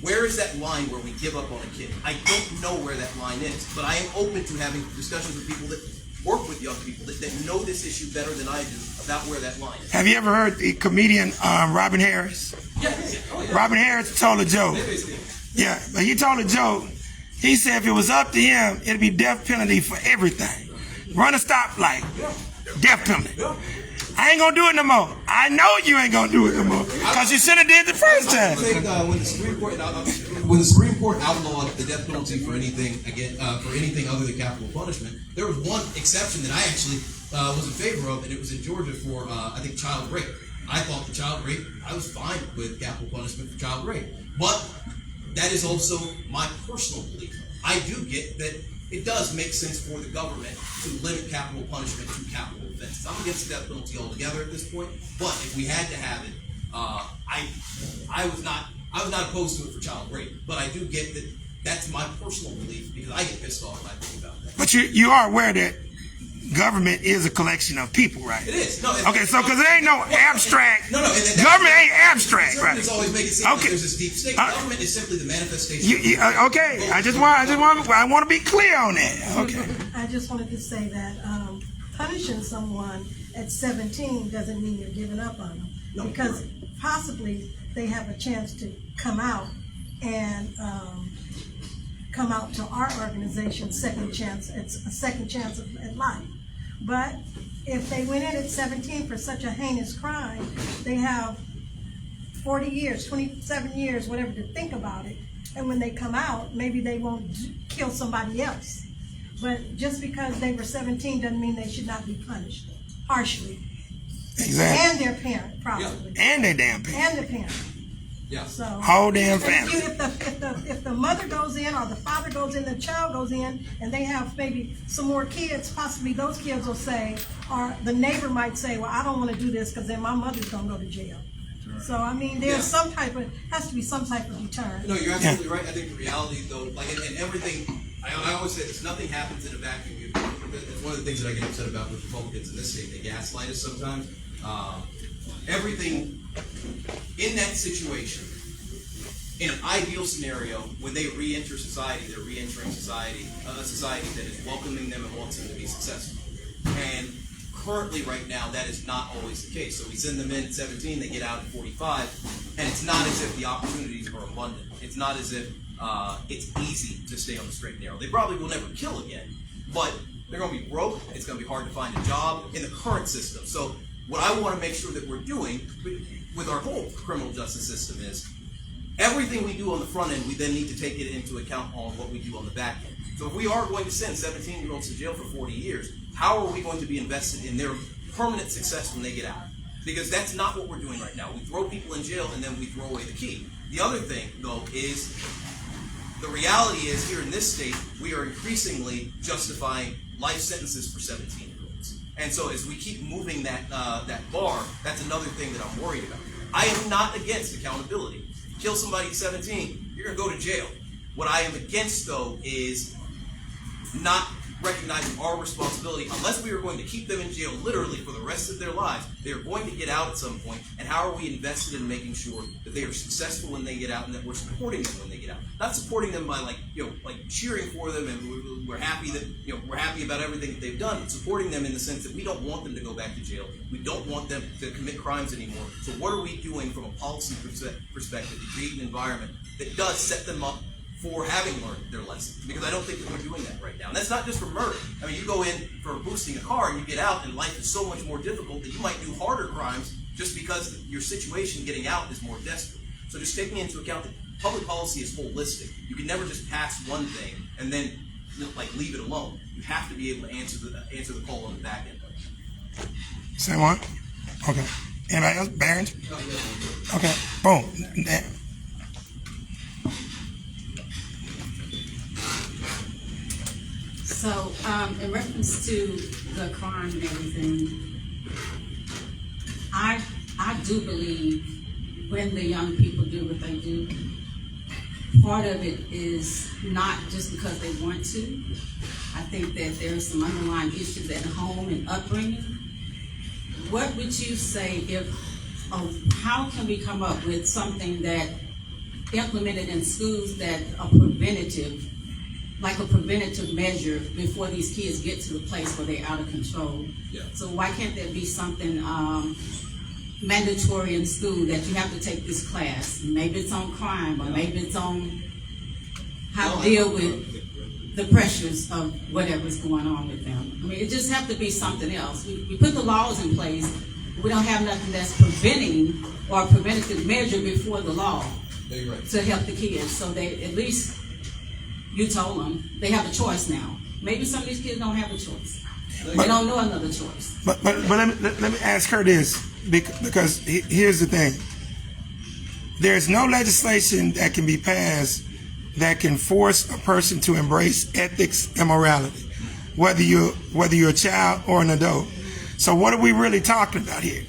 Where is that line where we give up on a kid? I don't know where that line is, but I am open to having discussions with people that work with young people that know this issue better than I do about where that line is. Have you ever heard the comedian Robin Harris? Yeah. Oh, yeah. Robin Harris told a joke. Yeah, but he told a joke. He said if it was up to him, it'd be death penalty for everything. Run a stoplight, death penalty. I ain't gonna do it no more. I know you ain't gonna do it no more because you should have did it the first time. I think when the Supreme Court outlawed the death penalty for anything other than capital punishment, there was one exception that I actually was in favor of, and it was in Georgia for I think child rape. I thought the child rape, I was fine with capital punishment for child rape, but that is also my personal belief. I do get that it does make sense for the government to limit capital punishment to capital offenses. I'm against the death penalty altogether at this point, but if we had to have it, I was not opposed to it for child rape, but I do get that that's my personal belief because I get pissed off when I think about that. But you are aware that government is a collection of people, right? It is. No, okay, so because it ain't no abstract. No. Government ain't abstract, right? Government's always making it seem like there's this deep state. Government is simply the manifestation. Okay, I want to be clear on that. Okay. I just wanted to say that punishing someone at 17 doesn't mean you're giving up on them, because possibly they have a chance to come out and come out to our organization, second chance. It's a second chance at life. But if they went in at 17 for such a heinous crime, they have 40 years, 27 years, whatever, to think about it. And when they come out, maybe they won't kill somebody else. But just because they were 17 doesn't mean they should not be punished harshly. Exactly. And their parent, probably. Yeah. And their damn parent. And the parent. Yeah. So whole damn family. If the mother goes in or the father goes in, the child goes in, and they have maybe some more kids, possibly those kids will say, or the neighbor might say, well, I don't want to do this because then my mother's going to go to jail. Right. So, I mean, there's has to be some type of deterrent. No, you're absolutely right. I think the reality, though, like in everything, I always say this, nothing happens in a vacuum. It's one of the things that I get upset about with Republicans in this state. They gaslight us sometimes. Everything in that situation, in an ideal scenario, when they re-enter society, they're re-entering society, a society that is welcoming them and wants them to be successful. And currently, right now, that is not always the case. So we send them in at 17, they get out at 45, and it's not as if the opportunities are abundant. It's not as if it's easy to stay on the straight and narrow. They probably will never kill again, but they're going to be broke. It's going to be hard to find a job in the current system. So what I want to make sure that we're doing with our whole criminal justice system is everything we do on the front end, we then need to take it into account on what we do on the back end. So if we are going to send 17-year-olds to jail for 40 years, how are we going to be invested in their permanent success when they get out? Because that's not what we're doing right now. We throw people in jail and then we throw away the key. The other thing, though, is the reality is here in this state, we are increasingly justifying life sentences for 17-year-olds. And so as we keep moving that bar, that's another thing that I'm worried about. I am not against accountability. If you kill somebody at 17, you're going to go to jail. What I am against, though, is not recognizing our responsibility. Unless we are going to keep them in jail literally for the rest of their lives, they are going to get out at some point. And how are we invested in making sure that they are successful when they get out and that we're supporting them when they get out? Not supporting them by like cheering for them and we're happy that we're happy about everything that they've done, but supporting them in the sense that we don't want them to go back to jail. We don't want them to commit crimes anymore. So what are we doing from a policy perspective to create an environment that does set them up for having learned their lesson? Because I don't think that we're doing that right now. And that's not just for murder. I mean, you go in for boosting a car and you get out and life is so much more difficult that you might do harder crimes just because your situation getting out is more desperate. So just taking into account that public policy is holistic. You can never just pass one thing and then like leave it alone. You have to be able to answer the call on the back end. Same one? Okay. Anybody else? Barron? Okay. Boom. So, in reference to the crime and everything, I do believe when the young people do what they do, part of it is not just because they want to. I think that there's some underlying issues at home and upbringing. What would you say how can we come up with something that implemented in schools that are preventative, like a preventative measure before these kids get to the place where they're out of control? Yeah. So why can't there be something mandatory in school that you have to take this class? Maybe it's on crime, or maybe it's on how to deal with the pressures of whatever's going on with them. I mean, it just have to be something else. We put the laws in place, but we don't have nothing that's preventing or a preventative measure before the law to help the kids. So they, at least you told them they have a choice now. Maybe some of these kids don't have a choice. They don't know another choice. But let me ask her this, because here's the thing. There's no legislation that can be passed that can force a person to embrace ethics and morality, whether you're a child or an adult. So what are we really talking about here?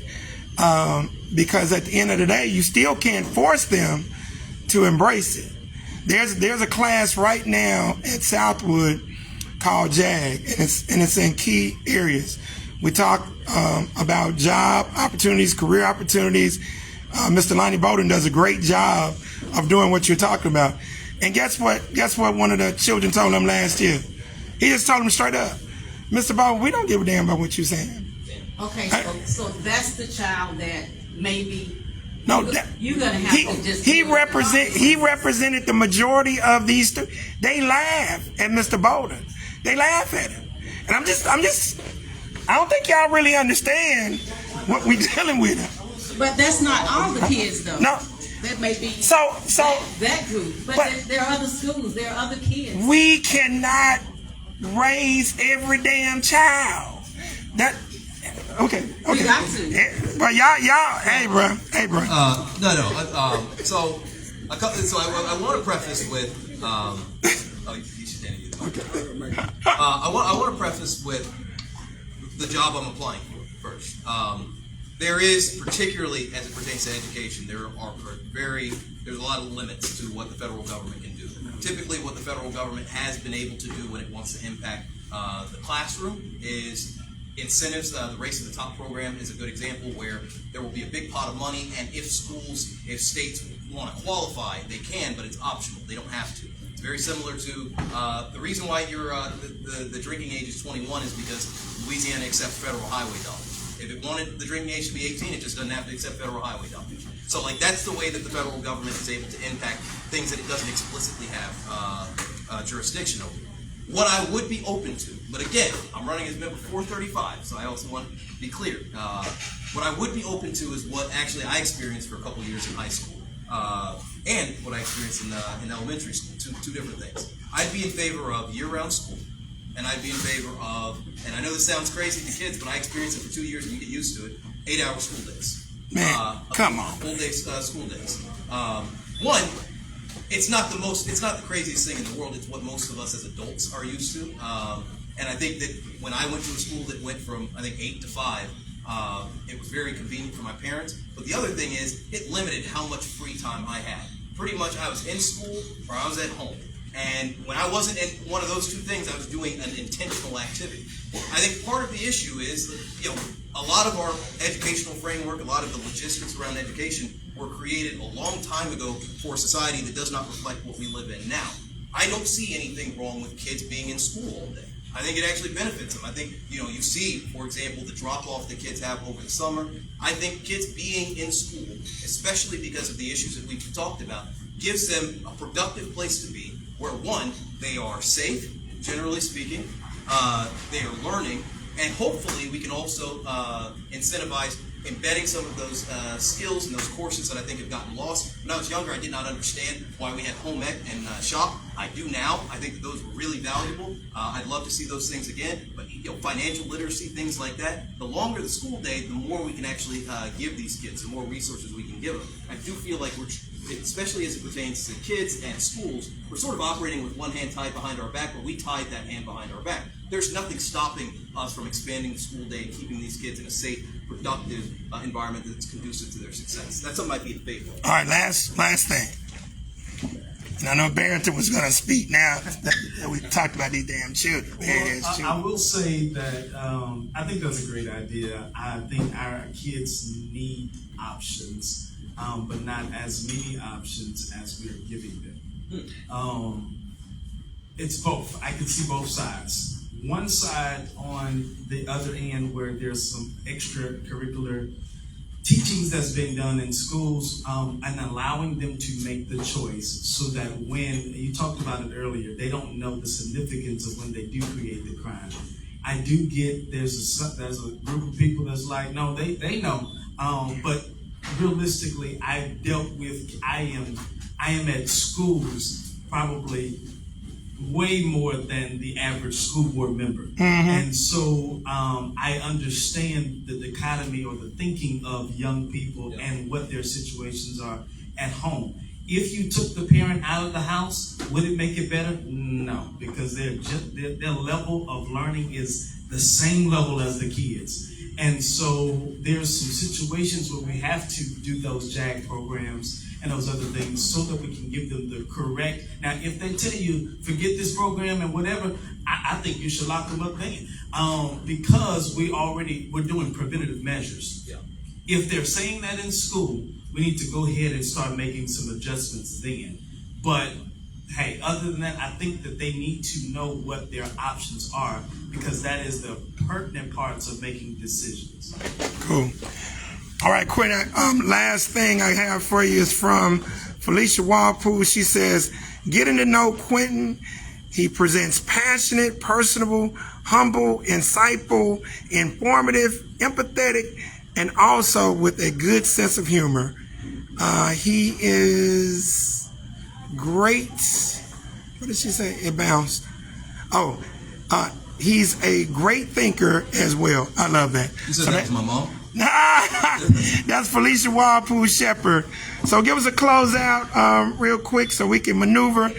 Because at the end of the day, you still can't force them to embrace it. There's a class right now at Southwood called JAG, and it's in key areas. We talk about job opportunities, career opportunities. Mr. Lonnie Bowden does a great job of doing what you're talking about. And guess what one of the children told him last year? He just told him straight up, Mr. Bowden, we don't give a damn about what you're saying. Okay, so that's the child that maybe No, you're gonna have to just. He represented the majority of these students. They laugh at Mr. Bowden. They laugh at him, and I'm just. I don't think y'all really understand what we're dealing with. But that's not all the kids, though. No. That may be So that group. But there are other schools. There are other kids. We cannot raise every damn child. Okay. We got to. But y'all, hey, bro. So I want to preface with. You should stand again. I want to preface with the job I'm applying for first. There is, particularly as it pertains to education, there's a lot of limits to what the federal government can do. Typically, what the federal government has been able to do when it wants to impact the classroom is incentives. The Race to the Top program is a good example where there will be a big pot of money, and if states want to qualify, they can, but it's optional. They don't have to. It's very similar to the reason why the drinking age is 21 is because Louisiana accepts federal highway dollars. If it wanted the drinking age to be 18, it just doesn't have to accept federal highway dollars. So, that's the way that the federal government is able to impact things that it doesn't explicitly have jurisdiction over. What I would be open to, but again, I'm running as member 435, so I also want to be clear. What I would be open to is what actually I experienced for a couple of years in high school, and what I experienced in elementary school. Two different things. I'd be in favor of year-round school. And I'd be in favor of, and I know this sounds crazy to kids, but I experienced it for 2 years and you get used to it, 8-hour school days. Man, come on. Full days, school days. One, it's not the craziest thing in the world. It's what most of us as adults are used to. And I think that when I went to a school that went from, 8 to 5, it was very convenient for my parents. But the other thing is, it limited how much free time I had. Pretty much I was in school or I was at home. And when I wasn't in one of those two things, I was doing an intentional activity. I think part of the issue is, a lot of our educational framework, a lot of the logistics around education were created a long time ago for a society that does not reflect what we live in now. I don't see anything wrong with kids being in school all day. I think it actually benefits them. I think, you see, for example, the drop-off that kids have over the summer. I think kids being in school, especially because of the issues that we've talked about, gives them a productive place to be, where one, they are safe, generally speaking, they are learning, and hopefully we can also incentivize embedding some of those skills and those courses that I think have gotten lost. When I was younger, I did not understand why we had home ec and shop. I do now. I think that those were really valuable. I'd love to see those things again. But financial literacy, things like that. The longer the school day, the more we can actually give these kids, the more resources we can give them. I do feel like we're, especially as it pertains to kids and schools, we're sort of operating with one hand tied behind our back, but we tied that hand behind our back. There's nothing stopping us from expanding the school day and keeping these kids in a safe, productive environment that's conducive to their success. That's something I'd be in favor of. All right, last thing. And I know Barrington was going to speak now that we talked about these damn children. Well, I will say that I think that's a great idea. I think our kids need options, but not as many options as we're giving them. It's both. I can see both sides. One side on the other end where there's some extracurricular teachings that's been done in schools and allowing them to make the choice so that when, you talked about it earlier, they don't know the significance of when they do create the crime. I do get there's a group of people that's like, no, they know. But realistically, I am at schools probably way more than the average school board member. Mm-hmm. And so I understand the dichotomy or the thinking of young people and what their situations are at home. If you took the parent out of the house, would it make it better? No, because their level of learning is the same level as the kids. And so there's some situations where we have to do those JAG programs and those other things so that we can give them the correct. Now, if they tell you, forget this program and whatever, I think you should lock them up then. Because we're doing preventative measures. Yeah. If they're saying that in school, we need to go ahead and start making some adjustments then. But hey, other than that, I think that they need to know what their options are because that is the pertinent parts of making decisions. Cool. All right, Quinn, last thing I have for you is from Felicia Walpole. She says, getting to know Quentin, he presents passionate, personable, humble, insightful, informative, empathetic, and also with a good sense of humor. He is great. What did she say? It bounced. Oh, he's a great thinker as well. I love that. You said that was my mom? That's Felicia Walpole Shepherd. So give us a closeout real quick so we can maneuver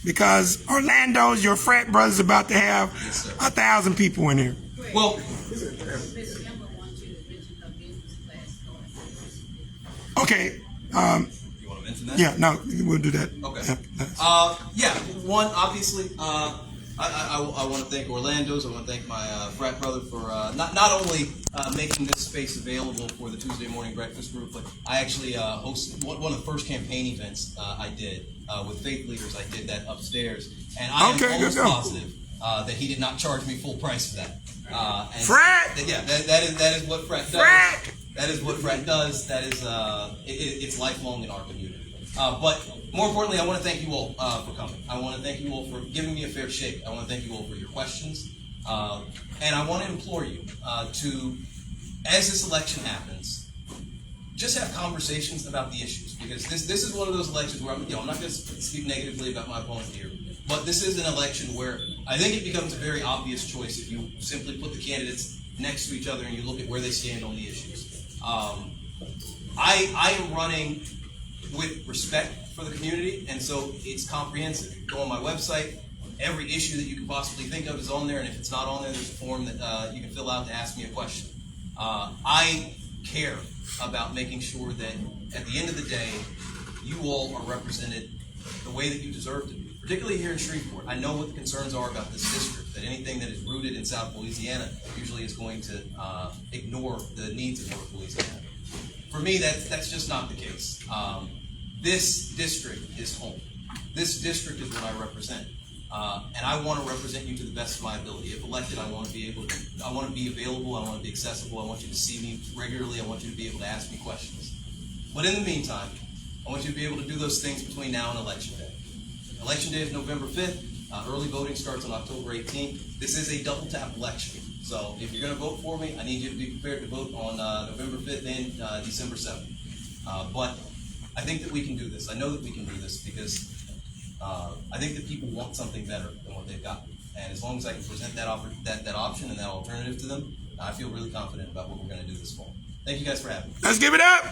because Orlando's, your frat brother's about to have 1,000 people in here. Well, okay. You want to mention that? Yeah, no, we'll do that. Okay. One, obviously, I want to thank Orlando's. I want to thank my frat brother for not only making this space available for the Tuesday morning breakfast group, but I actually hosted one of the first campaign events I did with faith leaders. I did that upstairs, and I am almost positive that he did not charge me full price for that. Frat! That is what frat does. Frat! That is what frat does. That is it's lifelong in our community. But more importantly, I want to thank you all for coming. I want to thank you all for giving me a fair shake. I want to thank you all for your questions. And I want to implore you to, as this election happens, just have conversations about the issues. Because this is one of those elections where I'm not going to speak negatively about my opponent here. But this is an election where I think it becomes a very obvious choice if you simply put the candidates next to each other and you look at where they stand on the issues. I am running with respect for the community, and so it's comprehensive. Go on my website. Every issue that you can possibly think of is on there, and if it's not on there, there's a form that you can fill out to ask me a question. I care about making sure that at the end of the day, you all are represented the way that you deserve to be, particularly here in Shreveport. I know what the concerns are about this district, that anything that is rooted in South Louisiana usually is going to ignore the needs of North Louisiana. For me, that's just not the case. This district is home. This district is what I represent. And I want to represent you to the best of my ability. If elected, I want to be available, I want to be accessible, I want you to see me regularly, I want you to be able to ask me questions. But in the meantime, I want you to be able to do those things between now and Election Day. Election Day is November 5th. Early voting starts on October 18th. This is a double tap election. So if you're going to vote for me, I need you to be prepared to vote on November 5th and December 7th. But I think that we can do this. I know that we can do this because I think that people want something better than what they've got. And as long as I can present that option and that alternative to them, I feel really confident about what we're going to do this fall. Thank you guys for having me. Let's give it up.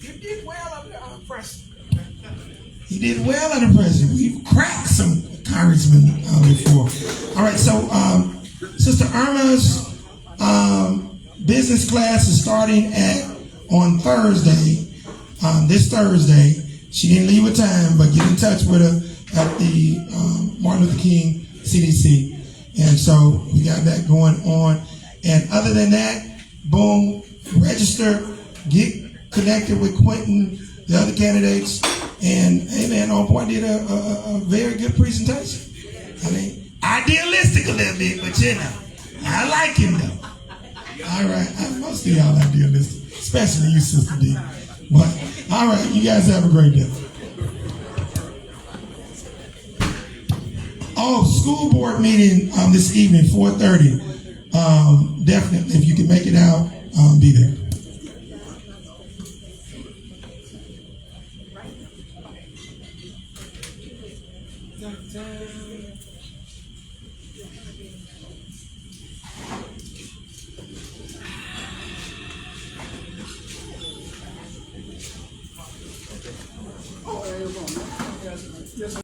You did well up there on press. He did well under pressure. We've cracked some congressmen before. All right, so Sister Irma's business class is starting on Thursday. This Thursday. She didn't leave a time, but get in touch with her at the Martin Luther King CDC. And so we got that going on. And other than that, boom, register, get connected with Quentin, the other candidates. And hey man, On Point did a very good presentation. I mean, idealistic a little bit, but you know, I like him though. All right, most of y'all idealistic, especially you, Sister D. But all right, you guys have a great day. Oh, school board meeting this evening, 4:30. Definitely, if you can make it out, be there.